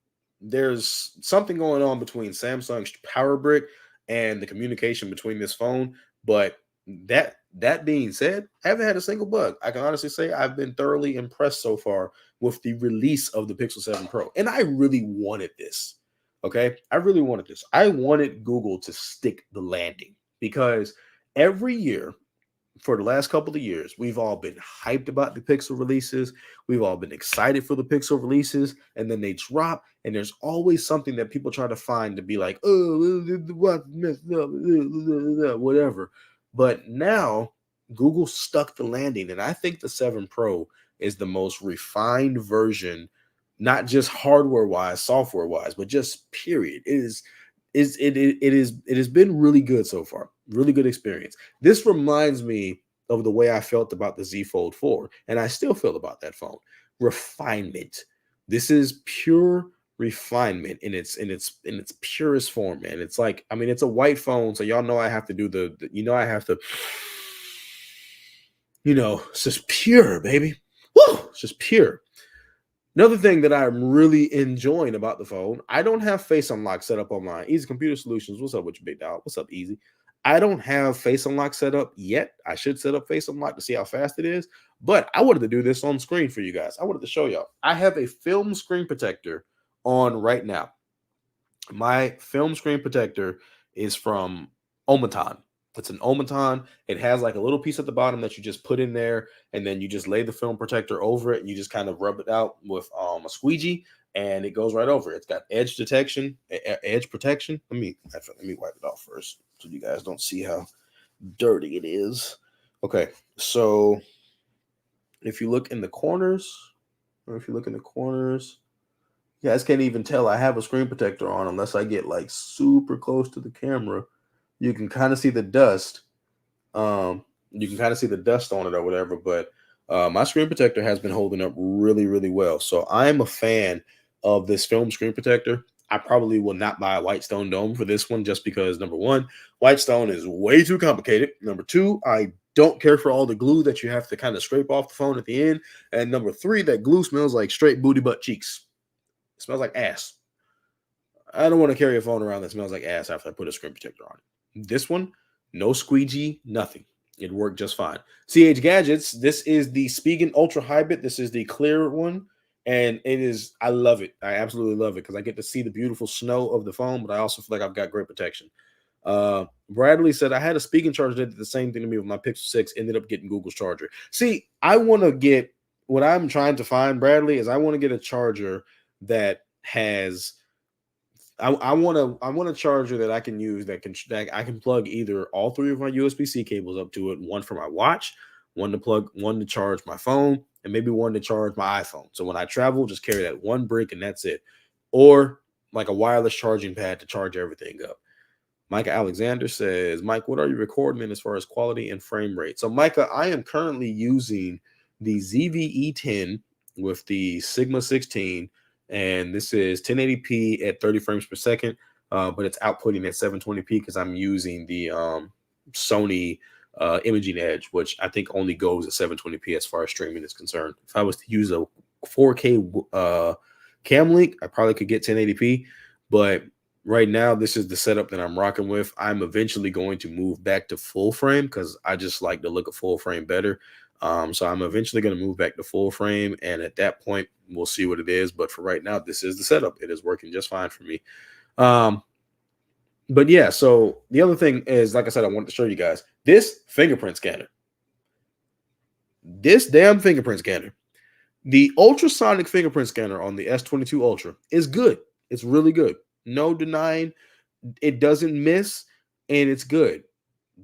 there's something going on between Samsung's power brick and the communication between this phone. But that being said, I haven't had a single bug. I can honestly say I've been thoroughly impressed so far with the release of the Pixel 7 Pro. And I really wanted this. Okay. I really wanted this. I wanted Google to stick the landing because every year for the last couple of years, we've all been hyped about the Pixel releases. We've all been excited for the Pixel releases, and then they drop, and there's always something that people try to find to be like, oh, what messed up, whatever. But now Google stuck the landing, and I think the 7 Pro is the most refined version, not just hardware wise, software wise, but just period. It has been really good so far. Really good experience. This reminds me of the way I felt about the Z Fold 4, and I still feel about that phone. Refinement. This is pure refinement in its purest form, man. It's like, I mean, it's a white phone, so y'all know I have to do I have to, it's just pure, baby. Woo! It's just pure. Another thing that I'm really enjoying about the phone, I don't have Face Unlock set up on my Easy Computer Solutions. What's up with you, big dog? What's up, Easy? I don't have Face Unlock set up yet. I should set up Face Unlock to see how fast it is. But I wanted to do this on screen for you guys. I wanted to show y'all. I have a film screen protector on right now. My film screen protector is from Omaton. It's an Omaton. It has like a little piece at the bottom that you just put in there, and then you just lay the film protector over it, and you just kind of rub it out with a squeegee, and it goes right over. It's got edge detection, edge protection. Let me wipe it off first, so you guys don't see how dirty it is. Okay, so if you look in the corners, you guys can't even tell I have a screen protector on unless I get like super close to the camera. You can kind of see the dust. You can kind of see the dust on it or whatever, but my screen protector has been holding up really, really well. So I'm a fan of this film screen protector. I probably will not buy a Whitestone Dome for this one just because, number one, Whitestone is way too complicated. Number two, I don't care for all the glue that you have to kind of scrape off the phone at the end. And number three, that glue smells like straight booty butt cheeks. It smells like ass. I don't want to carry a phone around that smells like ass after I put a screen protector on it. This one, no squeegee, nothing. It worked just fine. CH Gadgets, this is the Spigen Ultra Hybrid. This is the clear one. And I love it. I absolutely love it because I get to see the beautiful snow of the phone, but I also feel like I've got great protection. Bradley said, I had a Spigen charger that did the same thing to me with my Pixel 6, ended up getting Google's charger. See, what I'm trying to find, Bradley, is I want to get a charger that has I want a charger that I can use that I can plug either all three of my USB-C cables up to it, one for my watch, one to charge my phone, and maybe one to charge my iPhone. So when I travel, just carry that one brick and that's it. Or like a wireless charging pad to charge everything up. Micah Alexander says, Mike, what are you recording in as far as quality and frame rate? So Micah, I am currently using the ZVE10 with the Sigma 16, and this is 1080p at 30 frames per second, but it's outputting at 720p because I'm using the Sony Imaging Edge, which I think only goes at 720p as far as streaming is concerned. If I was to use a 4K cam link, I probably could get 1080p, but right now this is the setup that I'm rocking with. I'm eventually going to move back to full frame because I just like the look of full frame better. So I'm eventually going to move back to full frame, and at that point, we'll see what it is. But for right now, this is the setup. It is working just fine for me. But yeah, so the other thing is, like I said, I wanted to show you guys this fingerprint scanner. This damn fingerprint scanner. The ultrasonic fingerprint scanner on the S22 Ultra is good. It's really good. No denying it doesn't miss, and it's good.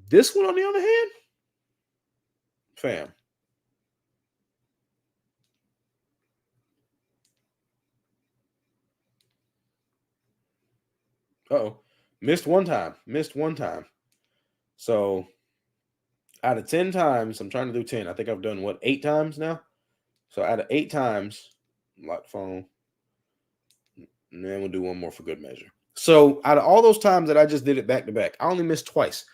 This one, on the other hand, fam. Uh-oh. Missed one time. So out of 10 times, I'm trying to do 10. I think I've done 8 times now. So out of 8 times, lock phone. And then we'll do one more for good measure. So out of all those times that I just did it back to back, I only missed twice.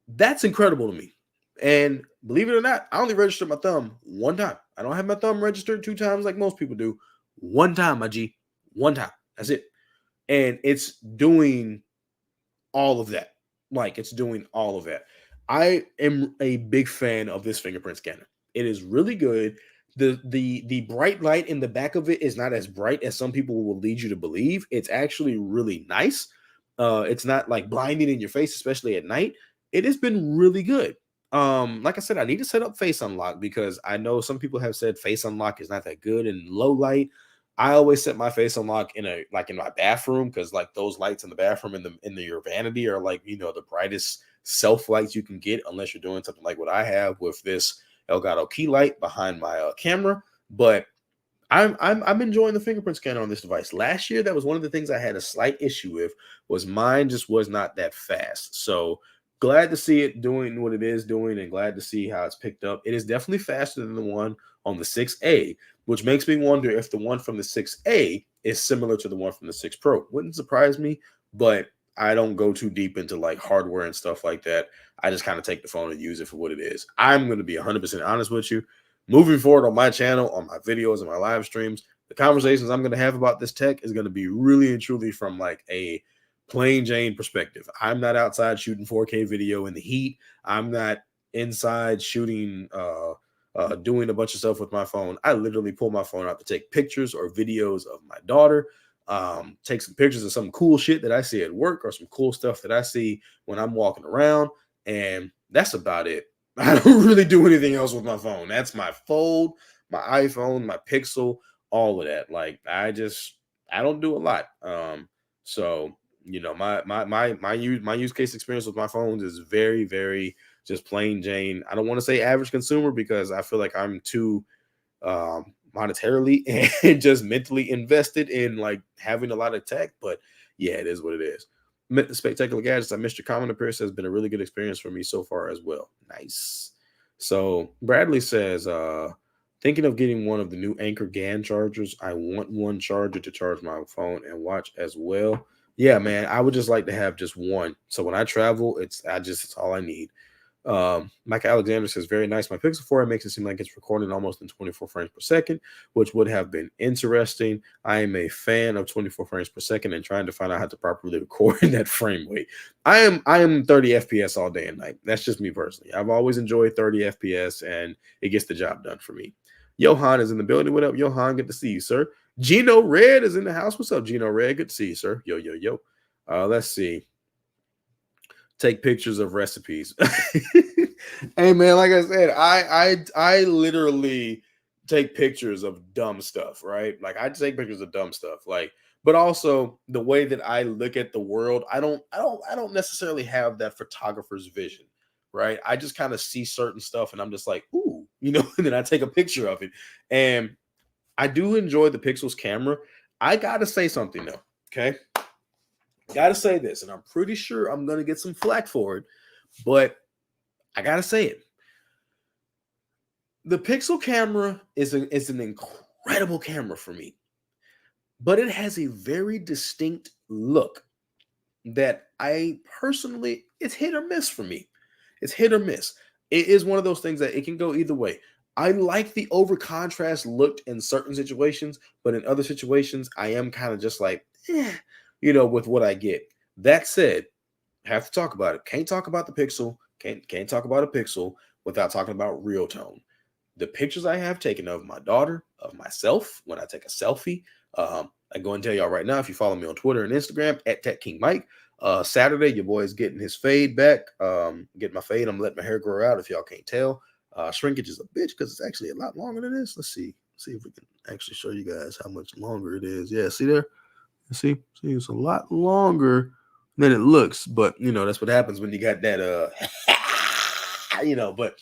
That's incredible to me. And believe it or not, I only registered my thumb one time. I don't have my thumb registered 2 times like most people do. One time, my G. One time. That's it. And it's doing all of that. Like, it's doing all of that. I am a big fan of this fingerprint scanner. It is really good. The bright light in the back of it is not as bright as some people will lead you to believe. It's actually really nice. It's not like blinding in your face, especially at night. It has been really good. Like I said, I need to set up face unlock because I know some people have said face unlock is not that good in low light. I always set my face unlock in in my bathroom because like those lights in the bathroom in your vanity are like the brightest self lights you can get unless you're doing something like what I have with this Elgato key light behind my camera. But I'm enjoying the fingerprint scanner on this device. Last year, that was one of the things I had a slight issue with was mine just was not that fast. So glad to see it doing what it is doing and glad to see how it's picked up. It is definitely faster than the one on the 6A, which makes me wonder if the one from the 6A is similar to the one from the 6 Pro. Wouldn't surprise me, but I don't go too deep into like hardware and stuff like that. I just kind of take the phone and use it for what it is. I'm going to be 100% honest with you. Moving forward on my channel, on my videos and my live streams, the conversations I'm going to have about this tech is going to be really and truly from like a plain Jane perspective. I'm not outside shooting 4K video in the heat. I'm not inside shooting, doing a bunch of stuff with my phone. I literally pull my phone out to take pictures or videos of my daughter, take some pictures of some cool shit that I see at work or some cool stuff that I see when I'm walking around. And that's about it. I don't really do anything else with my phone. That's my Fold, my iPhone, my Pixel, all of that. Like I don't do a lot. So my use case experience with my phones is very, very just plain Jane. I don't want to say average consumer because I feel like I'm too monetarily and just mentally invested in like having a lot of tech. But yeah, it is what it is. Spectacular Gadgets, I missed your comment appearance, has been a really good experience for me so far as well. Nice. So Bradley says, thinking of getting one of the new Anchor GAN chargers. I want one charger to charge my phone and watch as well. Yeah, man, I would just like to have just one. So when I travel, it's all I need. Mike Alexander says, very nice. My Pixel 4 makes it seem like it's recording almost in 24 frames per second, which would have been interesting. I am a fan of 24 frames per second and trying to find out how to properly record in that frame rate. I am 30 FPS all day and night. That's just me personally. I've always enjoyed 30 FPS and it gets the job done for me. Johan is in the building. What up, Johan? Good to see you, sir. Gino Red is in the house. What's up, Gino Red? Good to see you, sir. Yo, yo, yo. Let's see. Take pictures of recipes. Hey man, like I said, I literally take pictures of dumb stuff, right? Like I take pictures of dumb stuff, like, but also the way that I look at the world, I don't necessarily have that photographer's vision, right? I just kind of see certain stuff and I'm just like, ooh, and then I take a picture of it. And I do enjoy the Pixel's camera. I gotta say something though, okay? Gotta say this, and I'm pretty sure I'm gonna get some flack for it, but I gotta say it. The Pixel camera is an incredible camera for me, but it has a very distinct look that I personally, it's hit or miss for me. It's hit or miss. It is one of those things that it can go either way. I like the over contrast look in certain situations, but in other situations, I am kind of just like, with what I get. That said, have to talk about it. Can't talk about the Pixel. Can't talk about a Pixel without talking about real tone. The pictures I have taken of my daughter, of myself, when I take a selfie, I go and tell y'all right now, if you follow me on Twitter and Instagram at Tech King Mike, Saturday, your boy is getting his fade back. Getting my fade. I'm letting my hair grow out if y'all can't tell. Shrinkage is a bitch because it's actually a lot longer than this. Let's see. See if we can actually show you guys how much longer it is. Yeah, see there? See, it's a lot longer than it looks, but that's what happens when you got that but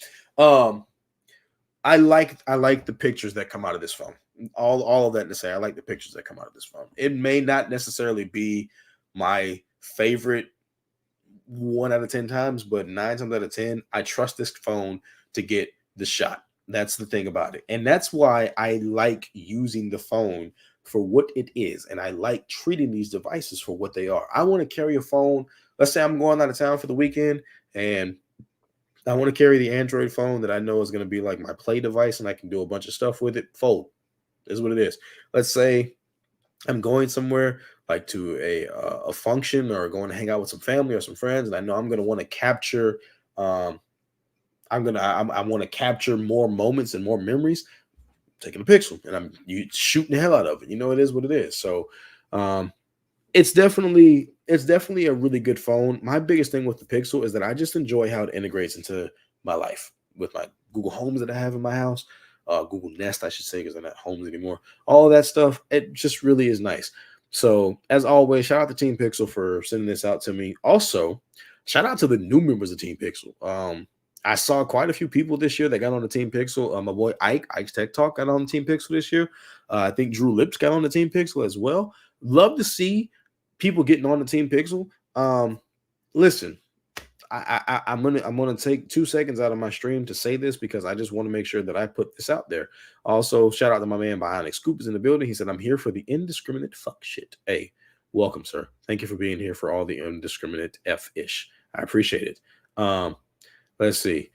I like the pictures that come out of this phone. All of that to say, I like the pictures that come out of this phone. It may not necessarily be my favorite 1 out of 10 times, but 9 times out of 10, I trust this phone to get the shot. That's the thing about it. And that's why I like using the phone for what it is. And I like treating these devices for what they are. I want to carry a phone. Let's say I'm going out of town for the weekend and I want to carry the Android phone that I know is going to be like my play device and I can do a bunch of stuff with it. Fold is what it is. Let's say I'm going somewhere like to a function or going to hang out with some family or some friends, and I know I'm going to want to capture. Um, I want to capture more moments and more memories. Taking a pixel and I'm you shooting the hell out of it. You know, it is what it is. So um, it's definitely a really good phone. My biggest thing with the Pixel is that I just enjoy how it integrates into my life with my Google Homes that I have in my house, Google Nest, I should say, because I'm not homes anymore. All of that stuff, it just really is nice. So as always, shout out to Team Pixel for sending this out to me. Also, shout out to the new members of Team Pixel. I saw quite a few people this year that got on the Team Pixel. My boy Ike's Tech Talk got on the Team Pixel this year. I think Drew Lips got on the Team Pixel as well. Love to see people getting on the Team Pixel. Listen, I'm gonna take 2 seconds out of my stream to say this because I just want to make sure that I put this out there. Also, shout out to my man Bionic Scoop is in the building. He said, "I'm here for the indiscriminate fuck shit." Hey, welcome, sir. Thank you for being here for all the indiscriminate f ish. I appreciate it. Let's see.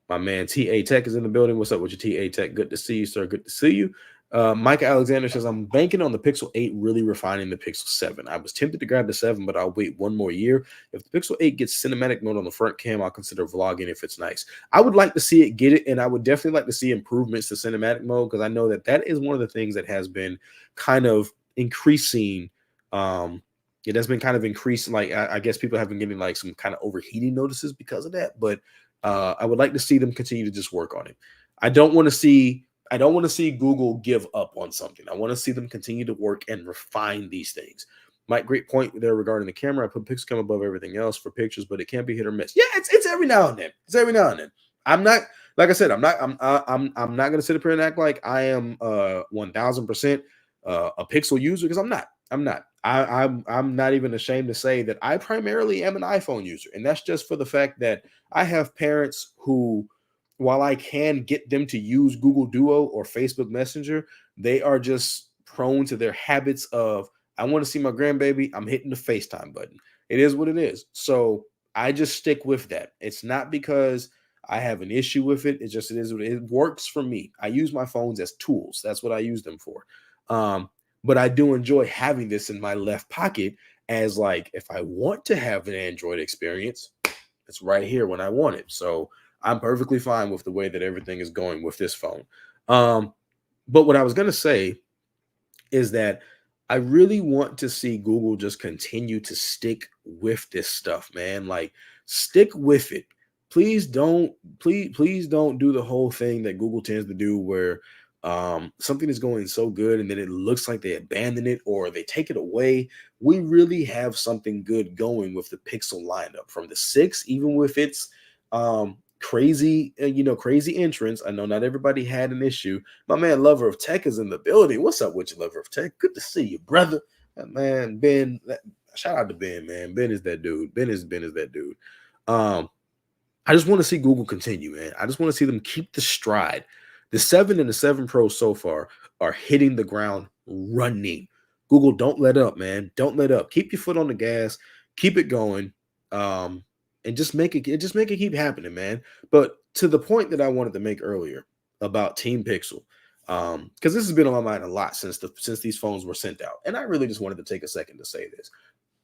My man TA Tech is in the building. What's up with your TA Tech? Good to see you, sir. Good to see you. Mike Alexander says, I'm banking on the Pixel 8 really refining the Pixel 7. I was tempted to grab the 7, but I'll wait one more year. If the Pixel 8 gets cinematic mode on the front cam, I'll consider vlogging if it's nice. I would like to see it get it, and I would definitely like to see improvements to cinematic mode because I know that that is one of the things that has been kind of increasing. It has been kind of increasing. Like, I guess people have been getting like some kind of overheating notices because of that, but I would like to see them continue to just work on it. I don't want to see Google give up on something. I want to see them continue to work and refine these things. Mike, great point there regarding the camera. I put Pixcam above everything else for pictures, but it can be hit or miss. Yeah, it's every now and then. It's every now and then. I'm not like I said. I'm not gonna sit up here and act like I am 1000% a Pixel user because I'm not. I'm not. I'm not even ashamed to say that I primarily am an iPhone user, and that's just for the fact that I have parents who, while I can get them to use Google Duo or Facebook Messenger, they are just prone to their habits of, I want to see my grandbaby, I'm hitting the FaceTime button. It is what it is. So I just stick with that. It's not because I have an issue with it. It's just, it is what it works for me. I use my phones as tools. That's what I use them for. But I do enjoy having this in my left pocket as like, if I want to have an Android experience, it's right here when I want it. So I'm perfectly fine with the way that everything is going with this phone. But what I was going to say is that I really want to see Google just continue to stick with this stuff, man. Like, stick with it. Please don't do the whole thing that Google tends to do where something is going so good and then it looks like they abandon it or they take it away. We really have something good going with the Pixel lineup from the 6, even with its crazy entrance. I know not everybody had an issue. My man Lover of Tech is in the building. What's up with you, Lover of Tech? Good to see you, brother. Man, Ben, shout out to Ben, man. Ben is that dude. Ben is that dude. I just want to see Google continue, man. I just want to see them keep the stride. The 7 and the 7 Pro so far are hitting the ground running. Google, don't let up, man. Don't let up. Keep your foot on the gas. Keep it going. And just make it keep happening, man. But to the point that I wanted to make earlier about Team Pixel, because this has been on my mind a lot since these phones were sent out. And I really just wanted to take a second to say this.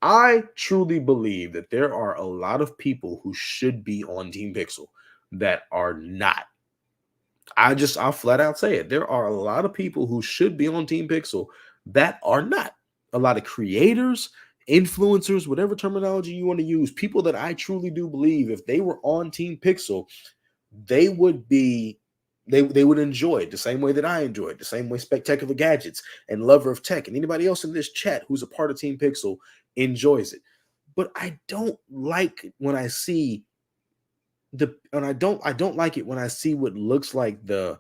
I truly believe that there are a lot of people who should be on Team Pixel that are not. I'll flat out say it. There are a lot of people who should be on Team Pixel that are not. A lot of creators, influencers, whatever terminology you want to use, people that I truly do believe if they were on Team Pixel, they would enjoy it the same way that I enjoy it, the same way Spectacular Gadgets and Lover of Tech and anybody else in this chat who's a part of Team Pixel enjoys it. But I don't like when I see I don't like it when I see what looks like the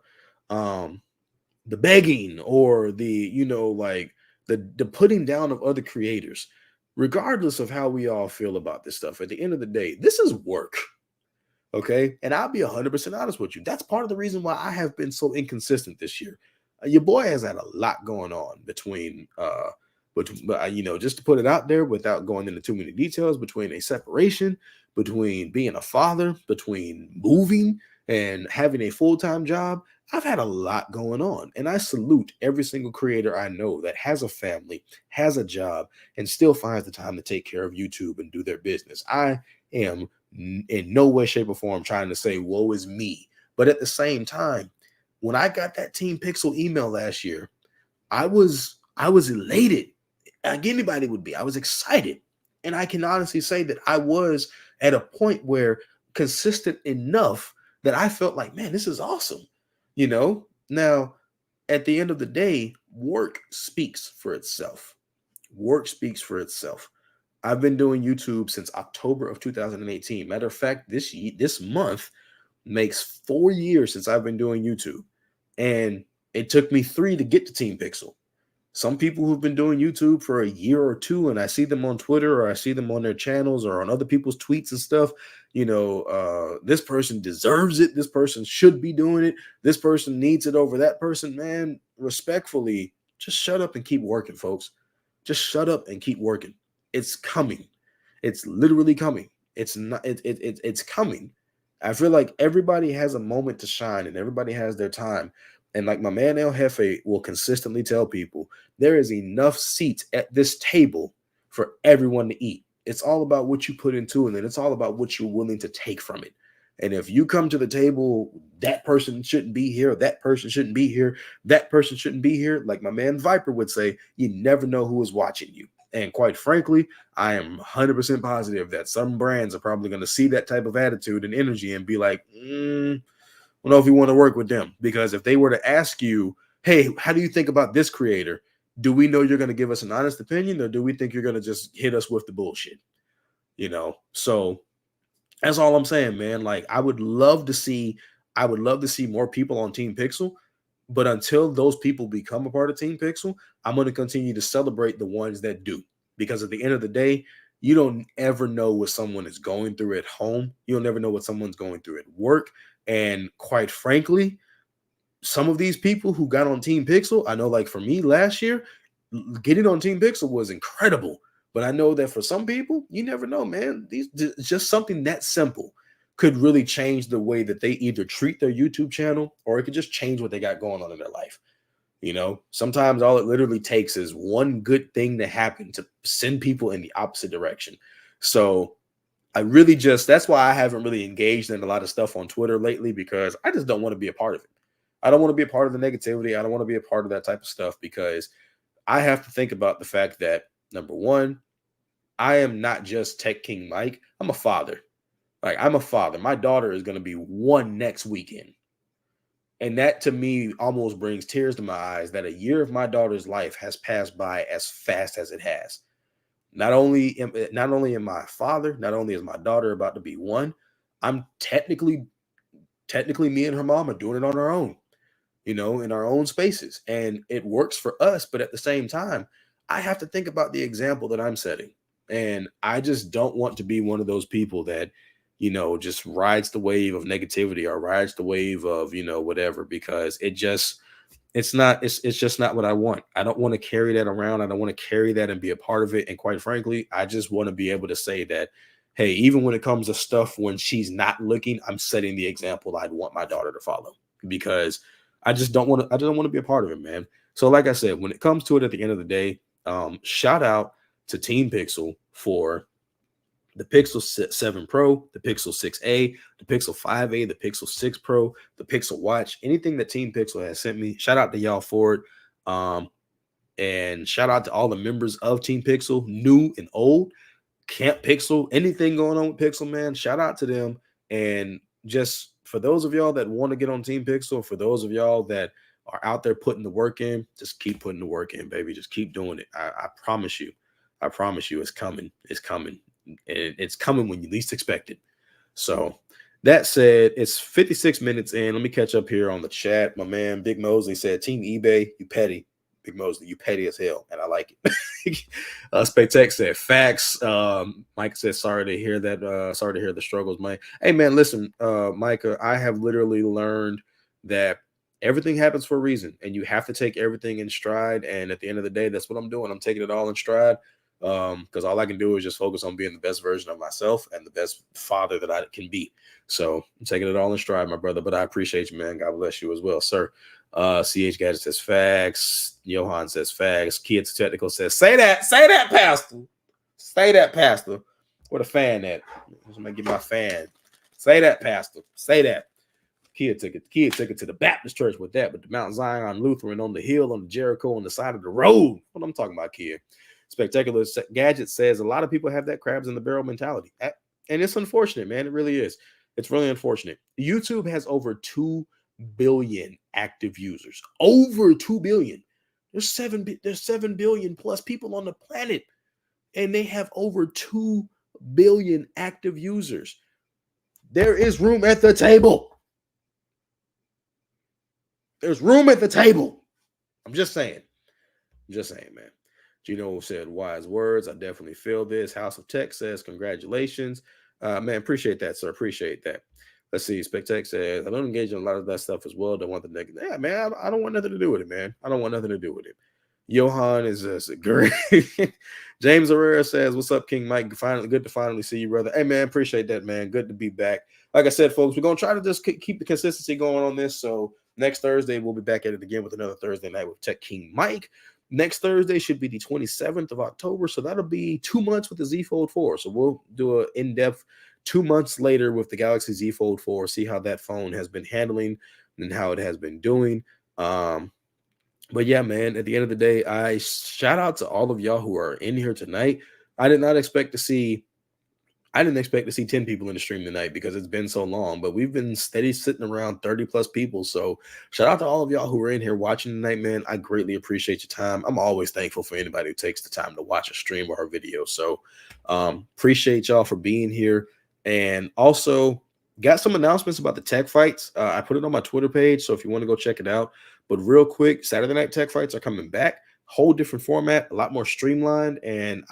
begging or like the putting down of other creators, regardless of how we all feel about this stuff. At the end of the day, this is work. Okay. And I'll be 100% honest with you. That's part of the reason why I have been so inconsistent this year. Your boy has had a lot going on between just to put it out there without going into too many details, between a separation, between being a father, between moving and having a full-time job. I've had a lot going on, and I salute every single creator I know that has a family, has a job, and still finds the time to take care of YouTube and do their business. I am in no way, shape, or form trying to say, woe is me. But at the same time, when I got that Team Pixel email last year, I was elated, like anybody would be. I was excited. And I can honestly say that I was at a point where consistent enough that I felt like, man, this is awesome. Now at the end of the day, work speaks for itself. Work speaks for itself. I've been doing YouTube since October of 2018. Matter of fact, this month makes 4 years since I've been doing YouTube. And it took me 3 to get to Team Pixel. Some people who've been doing YouTube for a year or two, and I see them on Twitter or I see them on their channels or on other people's tweets and stuff, this person deserves it. This person should be doing it. This person needs it over that person. Man, respectfully, just shut up and keep working, folks. Just shut up and keep working. It's coming. It's literally coming. It's not. It's coming. I feel like everybody has a moment to shine, and everybody has their time. And like my man El Jefe will consistently tell people, there is enough seats at this table for everyone to eat. It's all about what you put into it, and it's all about what you're willing to take from it. And if you come to the table, that person shouldn't be here, that person shouldn't be here, that person shouldn't be here. Like my man Viper would say, you never know who is watching you. And quite frankly, I am 100% positive that some brands are probably going to see that type of attitude and energy and be like, I don't know if you want to work with them. Because if they were to ask you, hey, how do you think about this creator? Do we know you're going to give us an honest opinion, or do we think you're going to just hit us with the bullshit? So that's all I'm saying, man. Like I would love to see more people on Team Pixel, but until those people become a part of Team Pixel, I'm going to continue to celebrate the ones that do. Because at the end of the day, you don't ever know what someone is going through at home. You'll never know what someone's going through at work. And quite frankly, some of these people who got on Team Pixel, I know like for me last year, getting on Team Pixel was incredible. But I know that for some people, you never know, man. Just something that simple could really change the way that they either treat their YouTube channel, or it could just change what they got going on in their life. Sometimes all it literally takes is one good thing to happen to send people in the opposite direction. So that's why I haven't really engaged in a lot of stuff on Twitter lately, because I just don't want to be a part of it. I don't want to be a part of the negativity. I don't want to be a part of that type of stuff, because I have to think about the fact that, number one, I am not just Tech King Mike. I'm a father. Like, I'm a father. My daughter is going to be 1 next weekend. And that to me almost brings tears to my eyes, that a year of my daughter's life has passed by as fast as it has. Not only am I a father, not only is my daughter about to be 1, I'm technically me and her mom are doing it on our own, in our own spaces. And it works for us. But at the same time, I have to think about the example that I'm setting. And I just don't want to be one of those people that, just rides the wave of negativity, or rides the wave of, whatever, because it's just not what I want. I don't want to carry that around. I don't want to carry that and be a part of it. And quite frankly, I just want to be able to say that, hey, even when it comes to stuff when she's not looking, I'm setting the example I'd want my daughter to follow, because I don't want to be a part of it, man. So like I said, when it comes to it at the end of the day, shout out to Team Pixel for the Pixel 7 Pro, the Pixel 6a, the Pixel 5a, the Pixel 6 Pro, the Pixel Watch, anything that Team Pixel has sent me. Shout out to y'all for it. And shout out to all the members of Team Pixel, new and old. Camp Pixel, anything going on with Pixel, man, shout out to them. And just for those of y'all that want to get on Team Pixel, for those of y'all that are out there putting the work in, just keep putting the work in, baby. Just keep doing it. I promise you. I promise you it's coming. It's coming. And it's coming when you least expect it. So that said, it's 56 minutes in. Let me catch up here on the chat. My man Big Mosley said, Team eBay, you petty. Big Mosley, you petty as hell, and I like it. Spectec said facts. Mike said sorry to hear that. Sorry to hear the struggles, Mike. Hey man, listen, Micah, I have literally learned that everything happens for a reason, and you have to take everything in stride. And at the end of the day, that's what I'm doing. I'm taking it all in stride, because all I can do is just focus on being the best version of myself and the best father that I can be. So I'm taking it all in stride, my brother. But I appreciate you, man. God bless you as well, sir. CH Gadget says facts. Johan says facts. Kids Technical says, say that, Pastor. Say that, Pastor. Where the fan at? Somebody get my fan. Say that, Pastor. Say that. Kid took it to the Baptist church with that, but the Mount Zion Lutheran on the hill, on the Jericho, on the side of the road. What I'm talking about, kid. Spectacular Gadget says a lot of people have that crabs in the barrel mentality. And it's unfortunate, man. It really is. It's really unfortunate. YouTube has over 2 billion active users. Over 2 billion. There's 7 billion plus people on the planet, and they have over 2 billion active users. There is room at the table. There's room at the table. I'm just saying. Man. Gino said wise words. I definitely feel this. House of Tech says congratulations. Man, appreciate that, sir. Appreciate that. Let's see. Spectec says I don't engage in a lot of that stuff as well. Don't want the negative. Yeah, man, I don't want nothing to do with it, man. I don't want nothing to do with it. Johan is just great. James Herrera says, what's up, King Mike? Good to finally see you, brother. Hey, man, appreciate that, man. Good to be back. Like I said, folks, we're going to try to just keep the consistency going on this. So next Thursday, we'll be back at it again with another Thursday night with Tech King Mike. Next Thursday should be the 27th of October. So that'll be 2 months with the Z Fold 4. So we'll do an in-depth 2 months later with the Galaxy Z Fold 4, see how that phone has been handling and how it has been doing. But yeah, man, at the end of the day, I shout out to all of y'all who are in here tonight. I didn't expect to see 10 people in the stream tonight because it's been so long, but we've been steady sitting around 30 plus people. So shout out to all of y'all who are in here watching tonight, man. I greatly appreciate your time. I'm always thankful for anybody who takes the time to watch a stream or a video. So appreciate y'all for being here. And also got some announcements about the tech fights. I put it on my Twitter page, so if you want to go check it out. But real quick, Saturday night tech fights are coming back. Whole different format, a lot more streamlined, and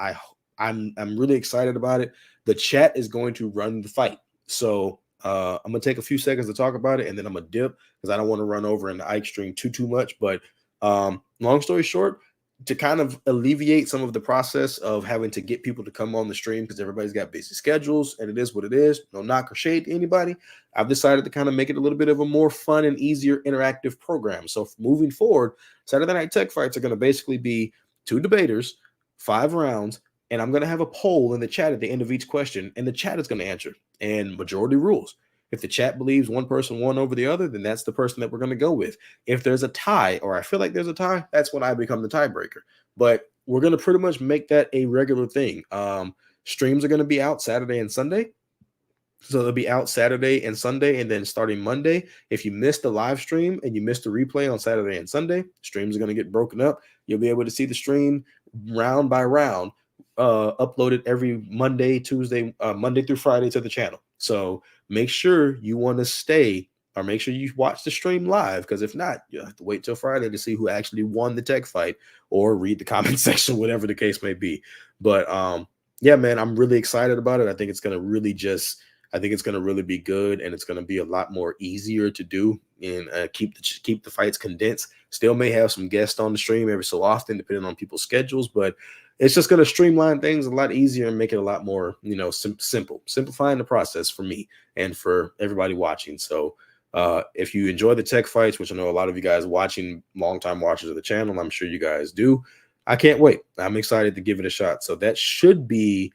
I'm really excited about it. The chat is going to run the fight. So I'm gonna take a few seconds to talk about it, and then I'm gonna dip because I don't want to run over in the Ike stream too much. But long story short, to kind of alleviate some of the process of having to get people to come on the stream because everybody's got busy schedules, and it is what it is. No knock or shade to anybody. I've decided to kind of make it a little bit of a more fun and easier interactive program. So moving forward, Saturday night tech fights are going to basically be 2 debaters, 5 rounds, and I'm going to have a poll in the chat at the end of each question, and the chat is going to answer. And majority rules. If the chat believes one person won over the other, then that's the person that we're going to go with. If there's a tie, or I feel like there's a tie, that's when I become the tiebreaker. But we're going to pretty much make that a regular thing. Streams are going to be out Saturday and Sunday. So they'll be out Saturday and Sunday, and then starting Monday, if you missed the live stream and you missed the replay on Saturday and Sunday, streams are going to get broken up. You'll be able to see the stream round by round, uploaded every Monday, Tuesday, Monday through Friday to the channel. So make sure you want to stay, or make sure you watch the stream live, because if not, you'll have to wait till Friday to see who actually won the tech fight, or read the comment section, whatever the case may be. But yeah, man, I'm really excited about it. I think it's going to really be good, and it's going to be a lot more easier to do, and keep the fights condensed. Still may have some guests on the stream every so often, depending on people's schedules, but it's just going to streamline things a lot easier and make it a lot more, simplifying the process for me and for everybody watching. So if you enjoy the tech fights, which I know a lot of you guys watching, longtime watchers of the channel, I'm sure you guys do, I can't wait. I'm excited to give it a shot. So that should be,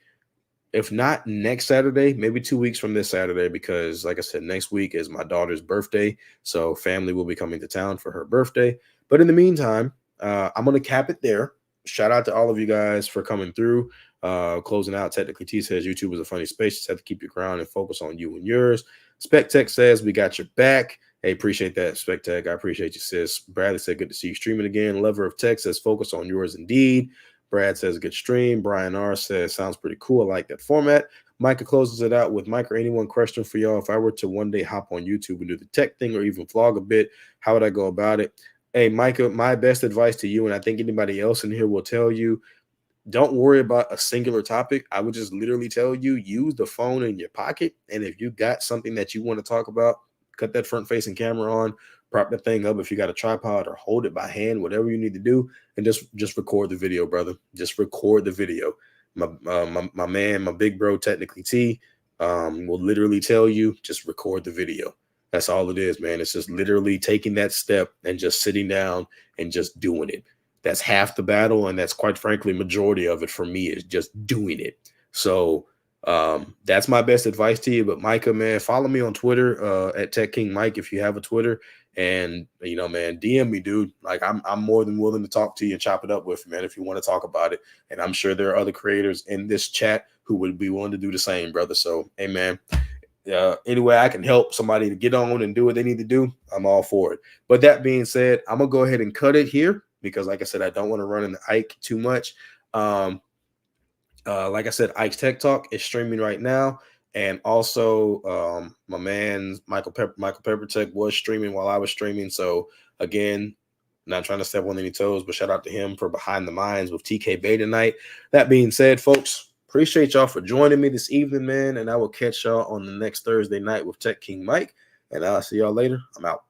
if not next Saturday, maybe 2 weeks from this Saturday, because like I said, next week is my daughter's birthday. So family will be coming to town for her birthday. But in the meantime, I'm going to cap it there. Shout out to all of you guys for coming through. Closing out, Technically T says YouTube is a funny space. Just have to keep your ground and focus on you and yours. SpecTech says we got your back. Hey, appreciate that, SpecTech. I appreciate you, sis. Bradley said good to see you streaming again. Lover of Tech says focus on yours indeed. Brad says good stream. Brian R says sounds pretty cool. I like that format. Micah closes it out with, Mike, or anyone question for y'all. If I were to one day hop on YouTube and do the tech thing, or even vlog a bit, how would I go about it? Hey, Micah, my best advice to you, and I think anybody else in here will tell you, don't worry about a singular topic. I would just literally tell you, use the phone in your pocket. And if you got something that you want to talk about, cut that front facing camera on, prop the thing up if you got a tripod, or hold it by hand, whatever you need to do, and just record the video, brother. Just record the video. My man, my big bro, technically T, will literally tell you, just record the video. That's all it is, man. It's just literally taking that step and just sitting down and just doing it. That's half the battle, and that's quite frankly majority of it for me, is just doing it. So that's my best advice to you. But Micah, man, follow me on Twitter at Tech King Mike if you have a Twitter. And man, DM me, dude. Like I'm more than willing to talk to you and chop it up with you, man, if you want to talk about it. And I'm sure there are other creators in this chat who would be willing to do the same, brother. So, hey, man, any way I can help somebody to get on and do what they need to do, I'm all for it. But that being said, I'm gonna go ahead and cut it here because, like I said, I don't want to run into Ike too much. Like I said, Ike's Tech Talk is streaming right now. And also, my man Michael Peppertech was streaming while I was streaming. So again, not trying to step on any toes, but shout out to him for Behind the Minds with TK Bay tonight. That being said, folks, appreciate y'all for joining me this evening, man. And I will catch y'all on the next Thursday night with Tech King Mike. And I'll see y'all later. I'm out.